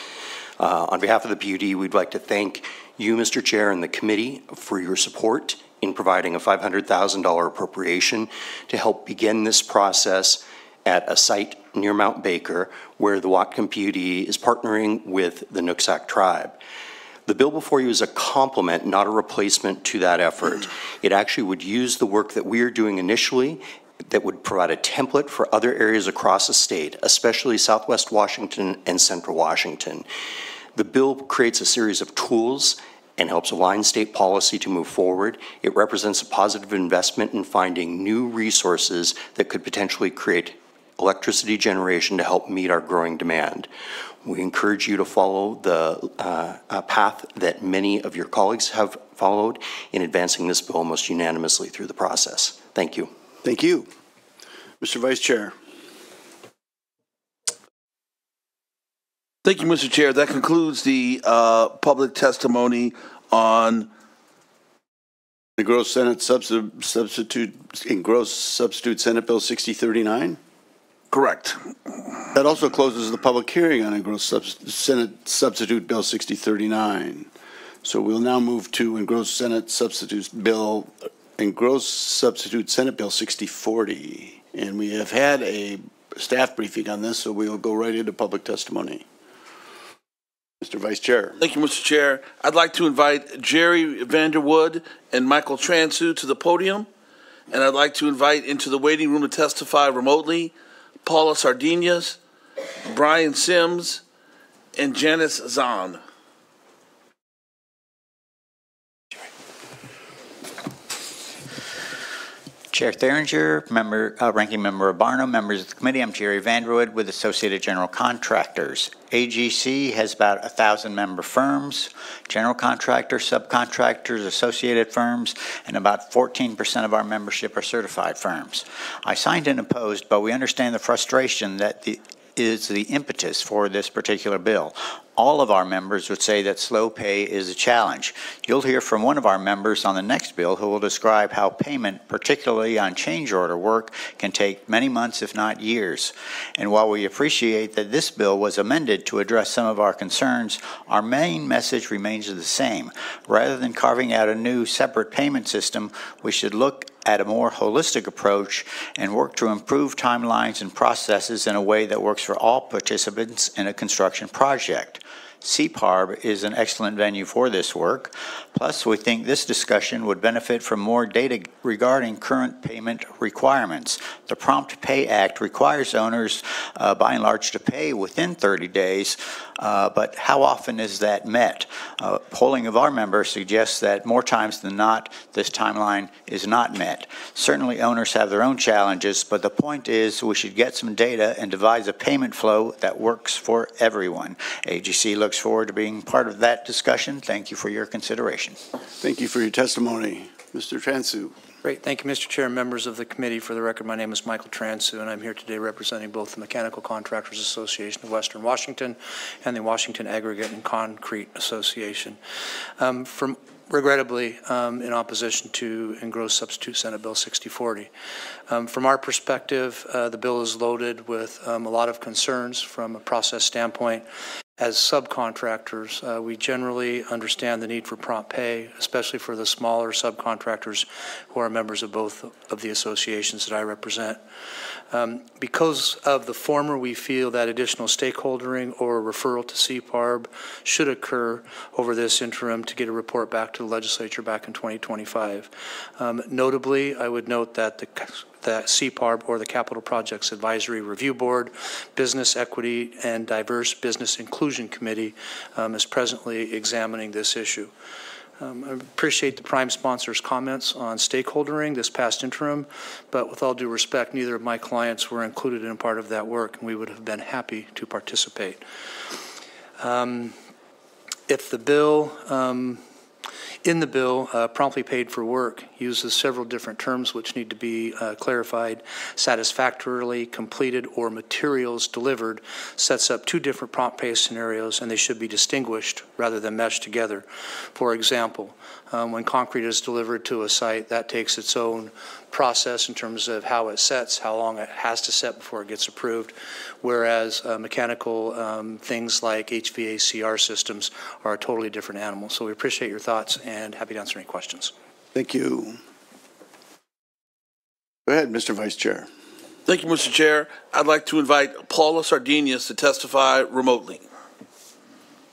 On behalf of the PUD, we'd like to thank you, Mr. Chair, and the committee for your support in providing a $500,000 appropriation to help begin this process at a site near Mount Baker, where the Whatcom PUD is partnering with the Nooksack tribe. The bill before you is a complement, not a replacement to that effort. It actually would use the work that we are doing initially that would provide a template for other areas across the state, especially Southwest Washington and Central Washington. The bill creates a series of tools and helps align state policy to move forward. It represents a positive investment in finding new resources that could potentially create electricity generation to help meet our growing demand. We encourage you to follow the path that many of your colleagues have followed in advancing this bill most unanimously through the process. Thank you. Thank you. Mr. Vice Chair. Thank you, Mr. Chair. That concludes the public testimony on engrossed Senate substitute Senate Bill 6039. Correct. That also closes the public hearing on engrossed Senate Substitute Bill 6039. So we'll now move to engrossed Substitute Senate Bill 6040. And we have had a staff briefing on this, so we will go right into public testimony. Mr. Vice Chair. Thank you, Mr. Chair. I'd like to invite Jerry Vanderwood and Michael Transu to the podium. And I'd like to invite into the waiting room to testify remotely Paula Sardinias, Brian Sims, and Janice Zahn. Chair Theringer, Ranking Member Barnum, members of the committee, I'm Jerry Vanderwood with Associated General Contractors. AGC has about 1,000 member firms, general contractors, subcontractors, associated firms, and about 14% of our membership are certified firms. I signed and opposed, but we understand the frustration that is the impetus for this particular bill. All of our members would say that slow pay is a challenge. You'll hear from one of our members on the next bill who will describe how payment, particularly on change order work, can take many months, if not years. And while we appreciate that this bill was amended to address some of our concerns, our main message remains the same. Rather than carving out a new separate payment system, we should look at a more holistic approach and work to improve timelines and processes in a way that works for all participants in a construction project. CPARB is an excellent venue for this work. Plus, we think this discussion would benefit from more data regarding current payment requirements. The Prompt Pay Act requires owners, by and large, to pay within 30 days, but how often is that met? Polling of our members suggests that more times than not, this timeline is not met. Certainly, owners have their own challenges, but the point is we should get some data and devise a payment flow that works for everyone. AGC looks forward to being part of that discussion. Thank you for your consideration. Thank you for your testimony. Mr. Transu. Great. Thank you, Mr. Chair and members of the committee. For the record, my name is Michael Transu, and I'm here today representing both the Mechanical Contractors Association of Western Washington and the Washington Aggregate and Concrete Association. Regrettably, in opposition to engrossed substitute Senate Bill 6040. From our perspective, the bill is loaded with a lot of concerns from a process standpoint. As subcontractors, we generally understand the need for prompt pay, especially for the smaller subcontractors who are members of both of the associations that I represent. Because of the former, we feel that additional stakeholdering or referral to CPARB should occur over this interim to get a report back to the legislature back in 2025. Notably, I would note that the CPARB, or the Capital Projects Advisory Review Board, Business Equity and Diverse Business Inclusion Committee is presently examining this issue. I appreciate the prime sponsor's comments on stakeholdering this past interim, but with all due respect, neither of my clients were included in part of that work, and we would have been happy to participate. If the bill, promptly paid for work uses several different terms which need to be clarified. Satisfactorily completed or materials delivered sets up two different prompt pay scenarios, and they should be distinguished rather than meshed together. For example, when concrete is delivered to a site, that takes its own process in terms of how it sets, how long it has to set before it gets approved, whereas mechanical things like HVACR systems are a totally different animal. So we appreciate your thoughts and happy to answer any questions. Thank you. Go ahead, Mr. Vice Chair. Thank you, Mr. Chair. I'd like to invite Paula Sardinius to testify remotely.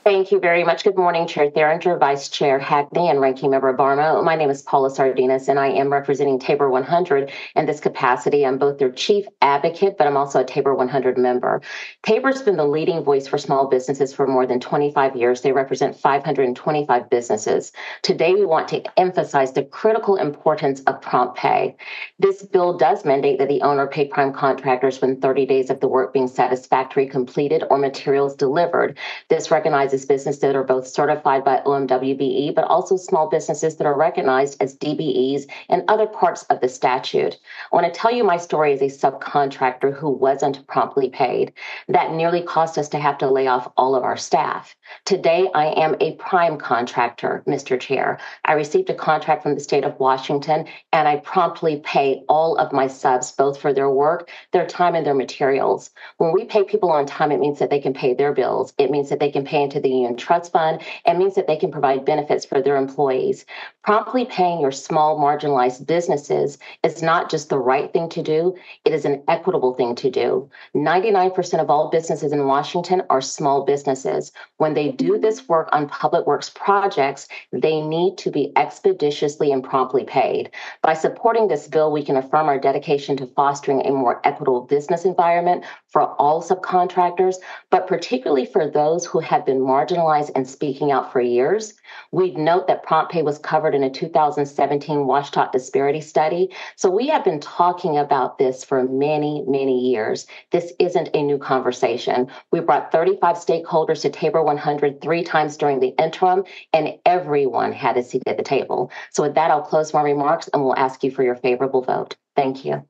Thank you very much. Good morning, Chair Theringer, Vice Chair Hackney, and Ranking Member Barno. My name is Paula Sardinas, and I am representing Tabor 100 in this capacity. I'm both their chief advocate, but I'm also a Tabor 100 member. Tabor's been the leading voice for small businesses for more than 25 years. They represent 525 businesses. Today, we want to emphasize the critical importance of prompt pay. This bill does mandate that the owner pay prime contractors within 30 days of the work being satisfactorily completed or materials delivered. This recognizes businesses that are both certified by OMWBE, but also small businesses that are recognized as DBEs and other parts of the statute. I want to tell you my story as a subcontractor who wasn't promptly paid. That nearly cost us to have to lay off all of our staff. Today, I am a prime contractor, Mr. Chair. I received a contract from the state of Washington, and I promptly pay all of my subs, both for their work, their time, and their materials. When we pay people on time, it means that they can pay their bills. It means that they can pay into the union trust fund. It means that they can provide benefits for their employees. Promptly paying your small, marginalized businesses is not just the right thing to do, it is an equitable thing to do. 99% of all businesses in Washington are small businesses. When they do this work on public works projects, they need to be expeditiously and promptly paid. By supporting this bill, we can affirm our dedication to fostering a more equitable business environment for all subcontractors, but particularly for those who have been marginalized and speaking out for years. We'd note that prompt pay was covered in a 2017 Washtenaw disparity study. So we have been talking about this for many, many years. This isn't a new conversation. We brought 35 stakeholders to Tabor 100 3 times during the interim, and everyone had a seat at the table. So with that, I'll close my remarks and we'll ask you for your favorable vote. Thank you.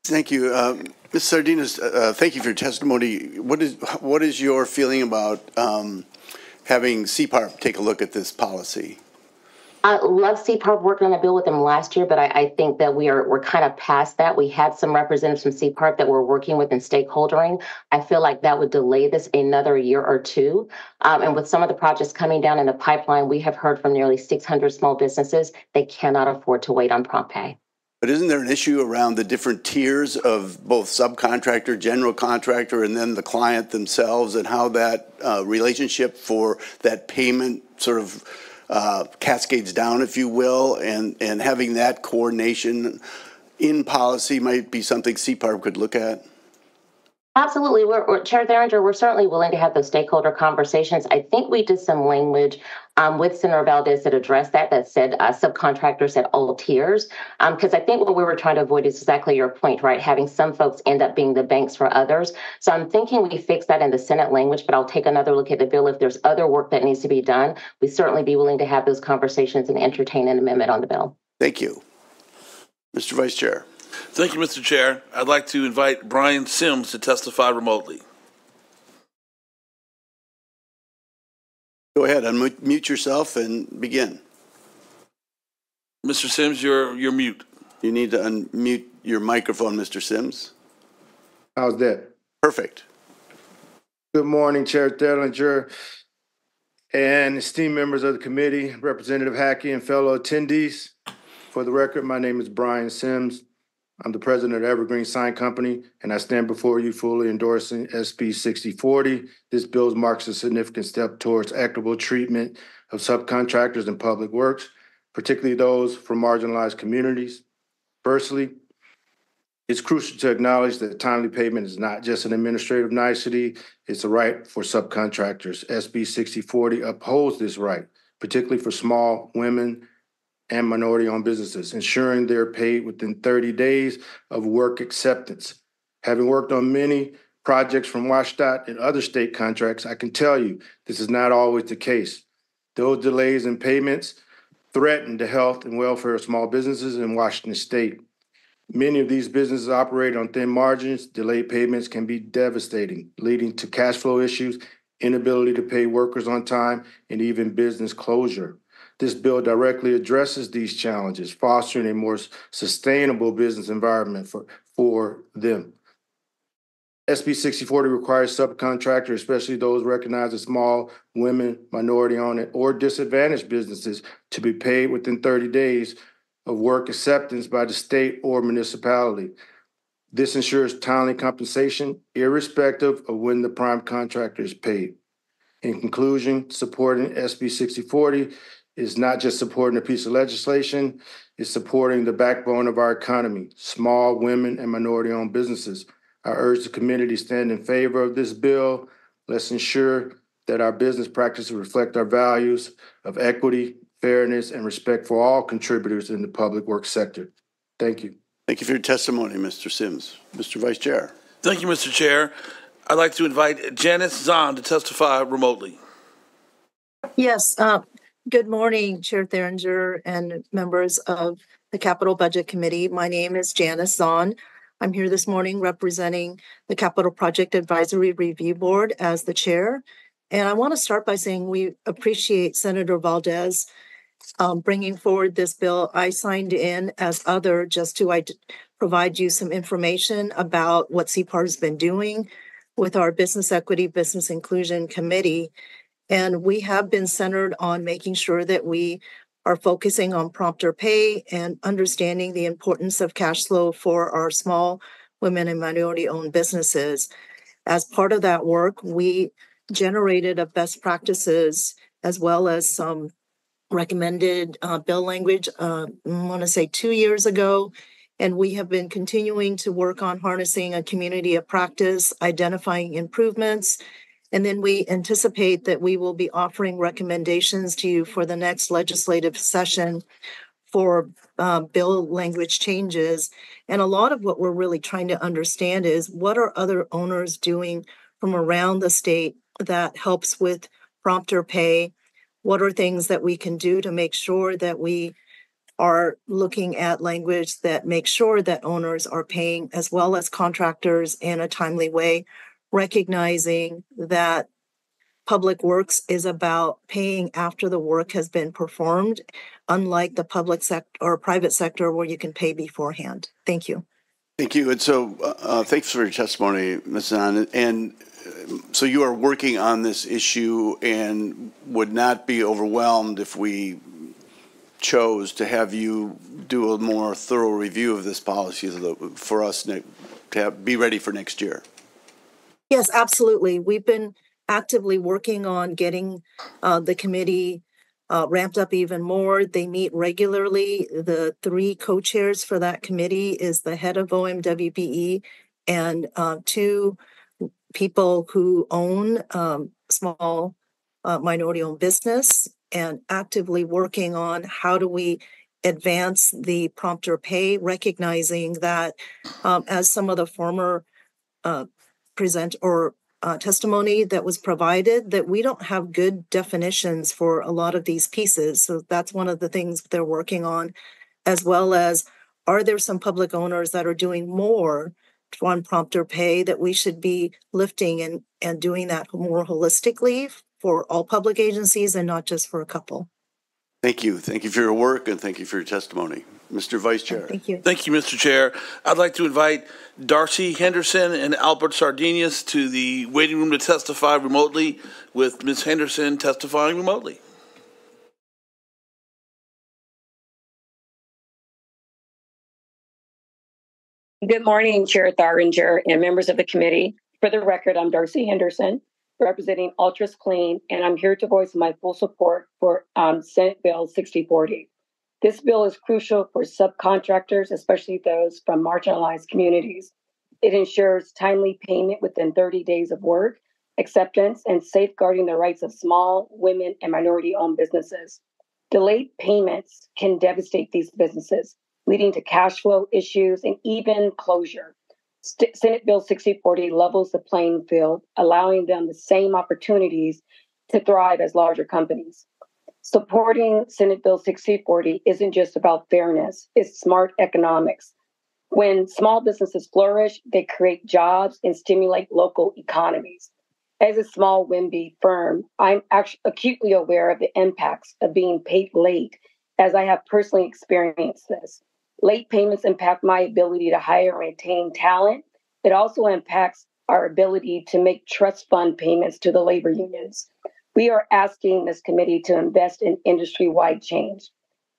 Thank you. Ms. Sardinas, thank you for your testimony. What is your feeling about having CPARB take a look at this policy? I love CPARB working on a bill with them last year, but I think that we're kind of past that. We had some representatives from CPARB that we're working with in stakeholdering. I feel like that would delay this another year or two. And with some of the projects coming down in the pipeline, we have heard from nearly 600 small businesses they cannot afford to wait on prompt pay. But isn't there an issue around the different tiers of both subcontractor, general contractor, and then the client themselves, and how that relationship for that payment sort of cascades down, if you will, and having that coordination in policy might be something CPARB could look at? Absolutely. Chair Theringer, we're certainly willing to have those stakeholder conversations. I think we did some language with Senator Valdez that addressed that said subcontractors at all tiers. Because I think what we were trying to avoid is exactly your point, right? Having some folks end up being the banks for others. So I'm thinking we fix that in the Senate language, but I'll take another look at the bill. If there's other work that needs to be done, we'd certainly be willing to have those conversations and entertain an amendment on the bill. Thank you. Mr. Vice Chair. Thank you, Mr. Chair. I'd like to invite Brian Sims to testify remotely. Go ahead, unmute yourself and begin. Mr. Sims, you're mute. You need to unmute your microphone, Mr. Sims. How's that? Perfect. Good morning, Chair Theringer and esteemed members of the committee, Representative Hackey and fellow attendees. For the record, my name is Brian Sims. I'm the president of the Evergreen Sign Company, and I stand before you fully endorsing SB 6040. This bill marks a significant step towards equitable treatment of subcontractors in public works, particularly those from marginalized communities. Firstly, it's crucial to acknowledge that timely payment is not just an administrative nicety, it's a right for subcontractors. SB 6040 upholds this right, particularly for small, women, and minority-owned businesses, ensuring they're paid within 30 days of work acceptance. Having worked on many projects from WashDOT and other state contracts, I can tell you this is not always the case. Those delays in payments threaten the health and welfare of small businesses in Washington state. Many of these businesses operate on thin margins. Delayed payments can be devastating, leading to cash flow issues, inability to pay workers on time, and even business closure. This bill directly addresses these challenges, fostering a more sustainable business environment for them. SB 6040 requires subcontractors, especially those recognized as small, women, minority-owned, or disadvantaged businesses, to be paid within 30 days of work acceptance by the state or municipality. This ensures timely compensation, irrespective of when the prime contractor is paid. In conclusion, supporting SB 6040 is not just supporting a piece of legislation, it's supporting the backbone of our economy, small, women, and minority-owned businesses. I urge the committee to stand in favor of this bill. Let's ensure that our business practices reflect our values of equity, fairness, and respect for all contributors in the public works sector. Thank you. Thank you for your testimony, Mr. Sims. Mr. Vice Chair. Thank you, Mr. Chair. I'd like to invite Janice Zahn to testify remotely. Yes. Good morning, Chair Theringer and members of the Capital Budget Committee. My name is Janice Zahn. I'm here this morning representing the Capital Project Advisory Review Board as the chair. And I want to start by saying we appreciate Senator Valdez bringing forward this bill. I signed in as other just to provide you some information about what CPAR has been doing with our Business Equity, Business Inclusion Committee. And we have been centered on making sure that we are focusing on prompter pay and understanding the importance of cash flow for our small, women, and minority-owned businesses. As part of that work, we generated a best practices as well as some recommended bill language, I want to say 2 years ago. And we have been continuing to work on harnessing a community of practice, identifying improvements. And then we anticipate that we will be offering recommendations to you for the next legislative session for bill language changes. And a lot of what we're really trying to understand is what are other owners doing from around the state that helps with prompter pay? What are things that we can do to make sure that we are looking at language that makes sure that owners are paying as well as contractors in a timely way, recognizing that public works is about paying after the work has been performed, unlike the public sector or private sector where you can pay beforehand. Thank you. Thank you. And so thanks for your testimony, Ms. Zahn. And so you are working on this issue and would not be overwhelmed if we chose to have you do a more thorough review of this policy for us to be ready for next year. Yes, absolutely. We've been actively working on getting the committee ramped up even more. They meet regularly. The 3 co-chairs for that committee is the head of OMWBE and 2 people who own small minority-owned business, and actively working on how do we advance the prompter pay, recognizing that as some of the former testimony that was provided, that we don't have good definitions for a lot of these pieces. So that's one of the things they're working on. as well as, are there some public owners that are doing more on prompter pay that we should be lifting and doing that more holistically for all public agencies and not just for a couple? Thank you. Thank you for your work and thank you for your testimony. Mr. Vice Chair. Thank you. Thank you, Mr. Chair. I'd like to invite Darcy Henderson and Albert Sardinius to the waiting room to testify remotely, with Ms. Henderson testifying remotely. Good morning, Chair Tharinger and members of the committee. For the record, I'm Darcy Henderson, representing Ultras Clean, and I'm here to voice my full support for Senate Bill 6040. This bill is crucial for subcontractors, especially those from marginalized communities. It ensures timely payment within 30 days of work, acceptance, and safeguarding the rights of small, women, and minority-owned businesses. Delayed payments can devastate these businesses, leading to cash flow issues and even closure. Senate Bill 6040 levels the playing field, allowing them the same opportunities to thrive as larger companies. Supporting Senate Bill 6040 isn't just about fairness, it's smart economics. When small businesses flourish, they create jobs and stimulate local economies. As a small WIMBY firm, I'm actually acutely aware of the impacts of being paid late, as I have personally experienced this. Late payments impact my ability to hire and retain talent. It also impacts our ability to make trust fund payments to the labor unions. We are asking this committee to invest in industry-wide change.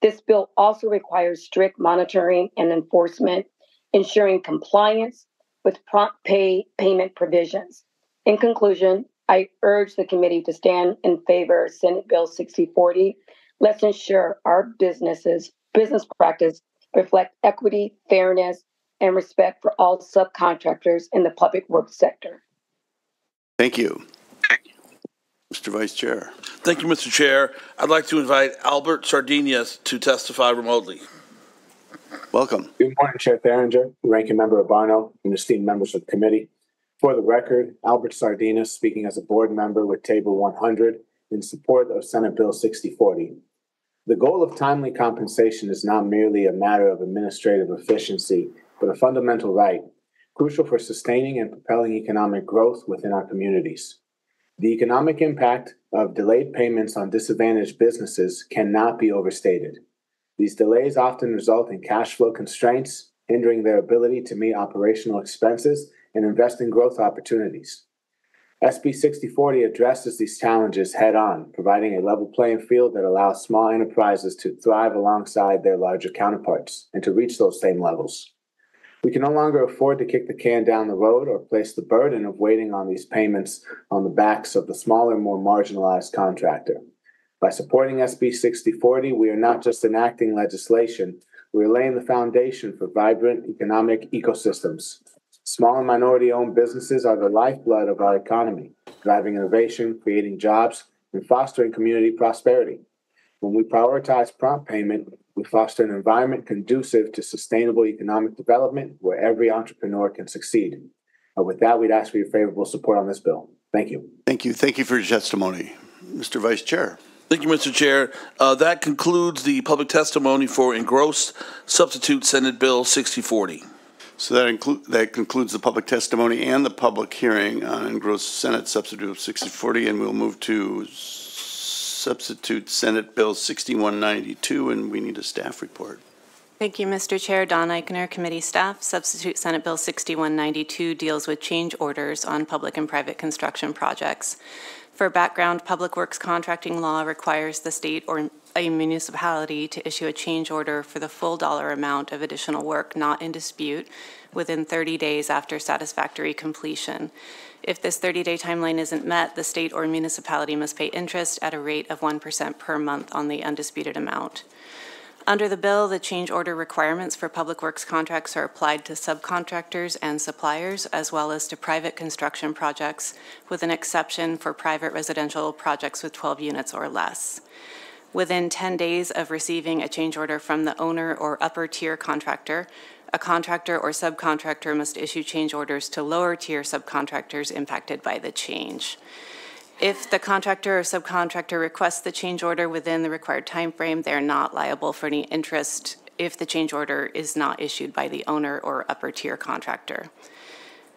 This bill also requires strict monitoring and enforcement, ensuring compliance with prompt payment provisions. In conclusion, I urge the committee to stand in favor of Senate Bill 6040. Let's ensure our business practice reflect equity, fairness, and respect for all subcontractors in the public works sector. Thank you. Mr. Vice Chair. Thank you, Mr. Chair. I'd like to invite Albert Sardinius to testify remotely. Welcome. Good morning, Chair Tharinger, Ranking Member Barno, and esteemed members of the committee. For the record, Albert Sardinius speaking as a board member with Table 100 in support of Senate Bill 6040. The goal of timely compensation is not merely a matter of administrative efficiency, but a fundamental right, crucial for sustaining and propelling economic growth within our communities. The economic impact of delayed payments on disadvantaged businesses cannot be overstated. These delays often result in cash flow constraints, hindering their ability to meet operational expenses and invest in growth opportunities. SB 6040 addresses these challenges head-on, providing a level playing field that allows small enterprises to thrive alongside their larger counterparts and to reach those same levels. We can no longer afford to kick the can down the road or place the burden of waiting on these payments on the backs of the smaller, more marginalized contractor. By supporting SB 6040, we are not just enacting legislation, we are laying the foundation for vibrant economic ecosystems. Small and minority-owned businesses are the lifeblood of our economy, driving innovation, creating jobs, and fostering community prosperity. When we prioritize prompt payment, we foster an environment conducive to sustainable economic development where every entrepreneur can succeed. With that, we'd ask for your favorable support on this bill. Thank you. Thank you. Thank you for your testimony. Mr. Vice Chair. Thank you, Mr. Chair. That concludes the public testimony for engrossed substitute Senate Bill 6040. So that concludes the public testimony and the public hearing on engrossed Senate Substitute 6040, and we'll move to Substitute Senate Bill 6192, and we need a staff report. Thank you, Mr. Chair. Don Eichner, committee staff. Substitute Senate Bill 6192 deals with change orders on public and private construction projects. For background, public works contracting law requires the state or a municipality to issue a change order for the full dollar amount of additional work not in dispute within 30 days after satisfactory completion. If this 30-day timeline isn't met, the state or municipality must pay interest at a rate of 1% per month on the undisputed amount. Under the bill, the change order requirements for public works contracts are applied to subcontractors and suppliers, as well as to private construction projects, with an exception for private residential projects with 12 units or less. Within 10 days of receiving a change order from the owner or upper tier contractor, a contractor or subcontractor must issue change orders to lower tier subcontractors impacted by the change. If the contractor or subcontractor requests the change order within the required time frame, they are not liable for any interest if the change order is not issued by the owner or upper tier contractor.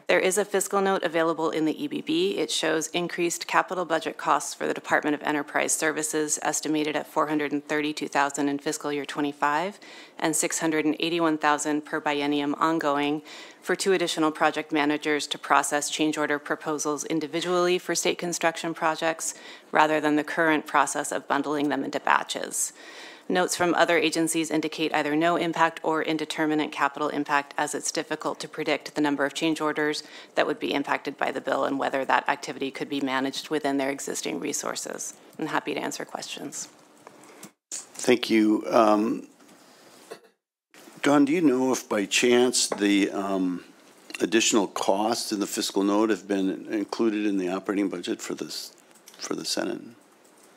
There is a fiscal note available in the EBB. It shows increased capital budget costs for the Department of Enterprise Services estimated at $432,000 in fiscal year 25 and $681,000 per biennium ongoing for 2 additional project managers to process change order proposals individually for state construction projects rather than the current process of bundling them into batches. Notes from other agencies indicate either no impact or indeterminate capital impact, as it's difficult to predict the number of change orders that would be impacted by the bill and whether that activity could be managed within their existing resources. I'm happy to answer questions. Thank you. Dawn, do you know if by chance the additional costs in the fiscal note have been included in the operating budget for the Senate?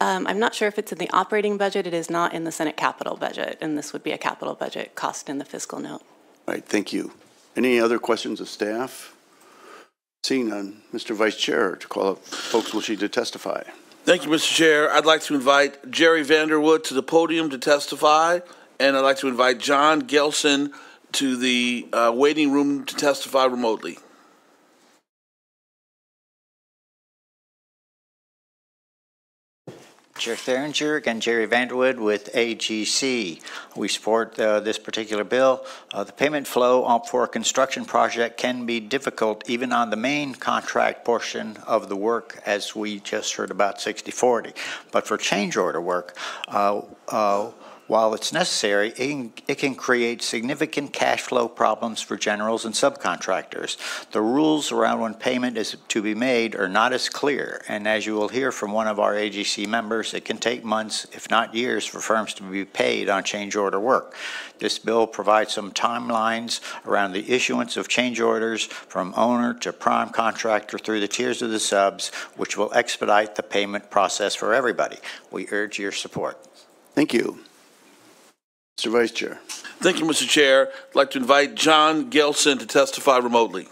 I'm not sure if it's in the operating budget. It is not in the Senate capital budget, and this would be a capital budget cost in the fiscal note. All right, thank you. Any other questions of staff? Seeing none, Mr. Vice Chair, to call up folks wishing to testify. Thank you, Mr. Chair. I'd like to invite Jerry Vanderwood to the podium to testify, and I'd like to invite John Gelson to the waiting room to testify remotely. Chair Theringer, again, Jerry Vanderwood with AGC. We support this particular bill. The payment flow for a construction project can be difficult even on the main contract portion of the work, as we just heard about 60/40. But for change order work, while it's necessary, it can create significant cash flow problems for generals and subcontractors. The rules around when payment is to be made are not as clear, and as you will hear from one of our AGC members, it can take months, if not years, for firms to be paid on change order work. This bill provides some timelines around the issuance of change orders from owner to prime contractor through the tiers of the subs, which will expedite the payment process for everybody. We urge your support. Thank you. Mr. Vice Chair. Thank you, Mr. Chair. I'd like to invite John Gelson to testify remotely.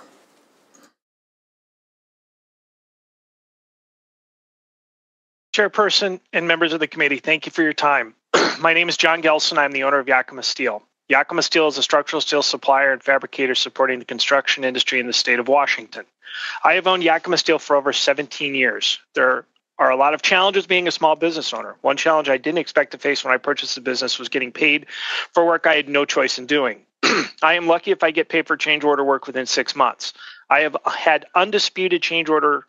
Chairperson and members of the committee, thank you for your time. My name is John Gelson. I'm the owner of Yakima Steel. Yakima Steel is a structural steel supplier and fabricator supporting the construction industry in the state of Washington. I have owned Yakima Steel for over 17 years. There are a lot of challenges being a small business owner. One challenge I didn't expect to face when I purchased the business was getting paid for work I had no choice in doing. I am lucky if I get paid for change order work within 6 months. I have had undisputed change orders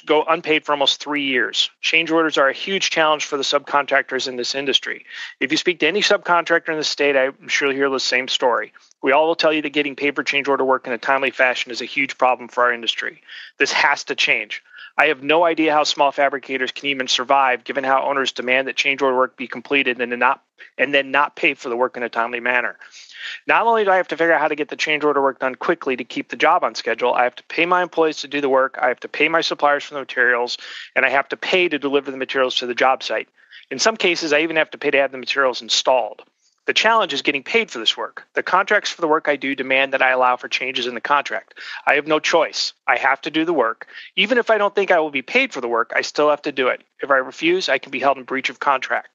go unpaid for almost 3 years. Change orders are a huge challenge for the subcontractors in this industry. If you speak to any subcontractor in the state, I'm sure you'll hear the same story. We all will tell you that getting paid for change order work in a timely fashion is a huge problem for our industry. This has to change. I have no idea how small fabricators can even survive, given how owners demand that change order work be completed and then not pay for the work in a timely manner. Not only do I have to figure out how to get the change order work done quickly to keep the job on schedule, I have to pay my employees to do the work, I have to pay my suppliers for the materials, and I have to pay to deliver the materials to the job site. In some cases, I even have to pay to have the materials installed. The challenge is getting paid for this work. The contracts for the work I do demand that I allow for changes in the contract. I have no choice. I have to do the work. Even if I don't think I will be paid for the work, I still have to do it. If I refuse, I can be held in breach of contract.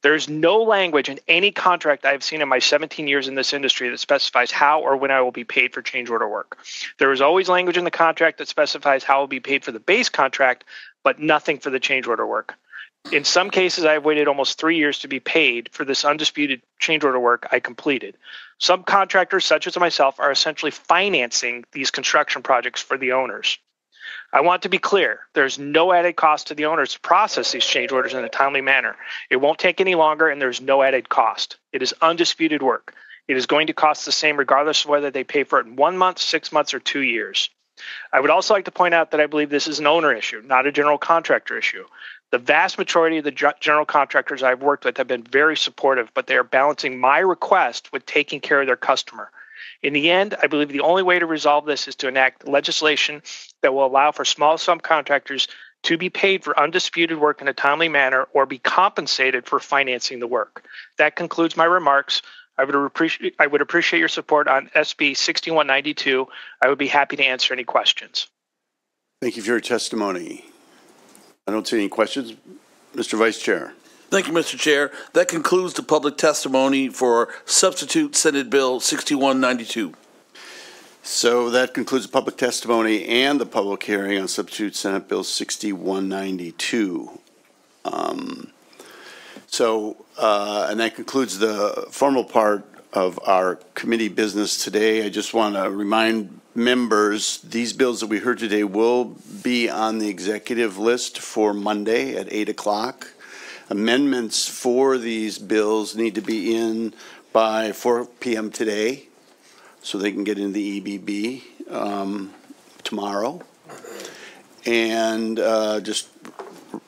There's no language in any contract I have seen in my 17 years in this industry that specifies how or when I will be paid for change order work. There is always language in the contract that specifies how I will be paid for the base contract, but nothing for the change order work. In some cases, I have waited almost 3 years to be paid for this undisputed change order work I completed. Subcontractors, such as myself, are essentially financing these construction projects for the owners. I want to be clear, there's no added cost to the owners to process these change orders in a timely manner. It won't take any longer, and there's no added cost. It is undisputed work. It is going to cost the same regardless of whether they pay for it in 1 month, 6 months, or 2 years. I would also like to point out that I believe this is an owner issue, not a general contractor issue. The vast majority of the general contractors I've worked with have been very supportive, but they are balancing my request with taking care of their customer. In the end, I believe the only way to resolve this is to enact legislation that will allow for small subcontractors to be paid for undisputed work in a timely manner or be compensated for financing the work. That concludes my remarks. I would appreciate your support on SB 6192. I would be happy to answer any questions. Thank you for your testimony. I don't see any questions. Mr. Vice Chair. Thank you, Mr. Chair. That concludes the public testimony for substitute Senate Bill 6192. So that concludes the public testimony and the public hearing on substitute Senate Bill 6192. And that concludes the formal part of our committee business today. I just want to remind members, these bills that we heard today will be on the executive list for Monday at 8 o'clock. Amendments for these bills need to be in by 4 p.m. today so they can get into the EBB tomorrow. And just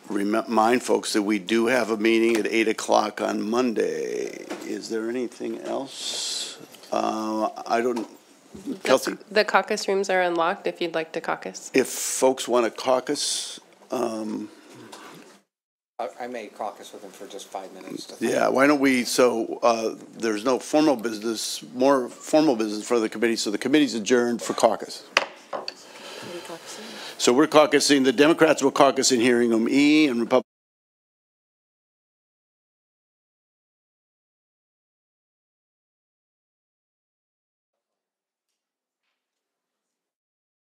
remind folks that we do have a meeting at 8 o'clock on Monday. Is there anything else? I don't, Kelsey? The caucus rooms are unlocked if you'd like to caucus. If folks want to caucus, I may caucus with them for just 5 minutes. yeah, why don't we, there's no formal business, more formal business for the committee, so the committee's adjourned for caucus. So we're caucusing. The Democrats will caucus in hearing room E and Republicans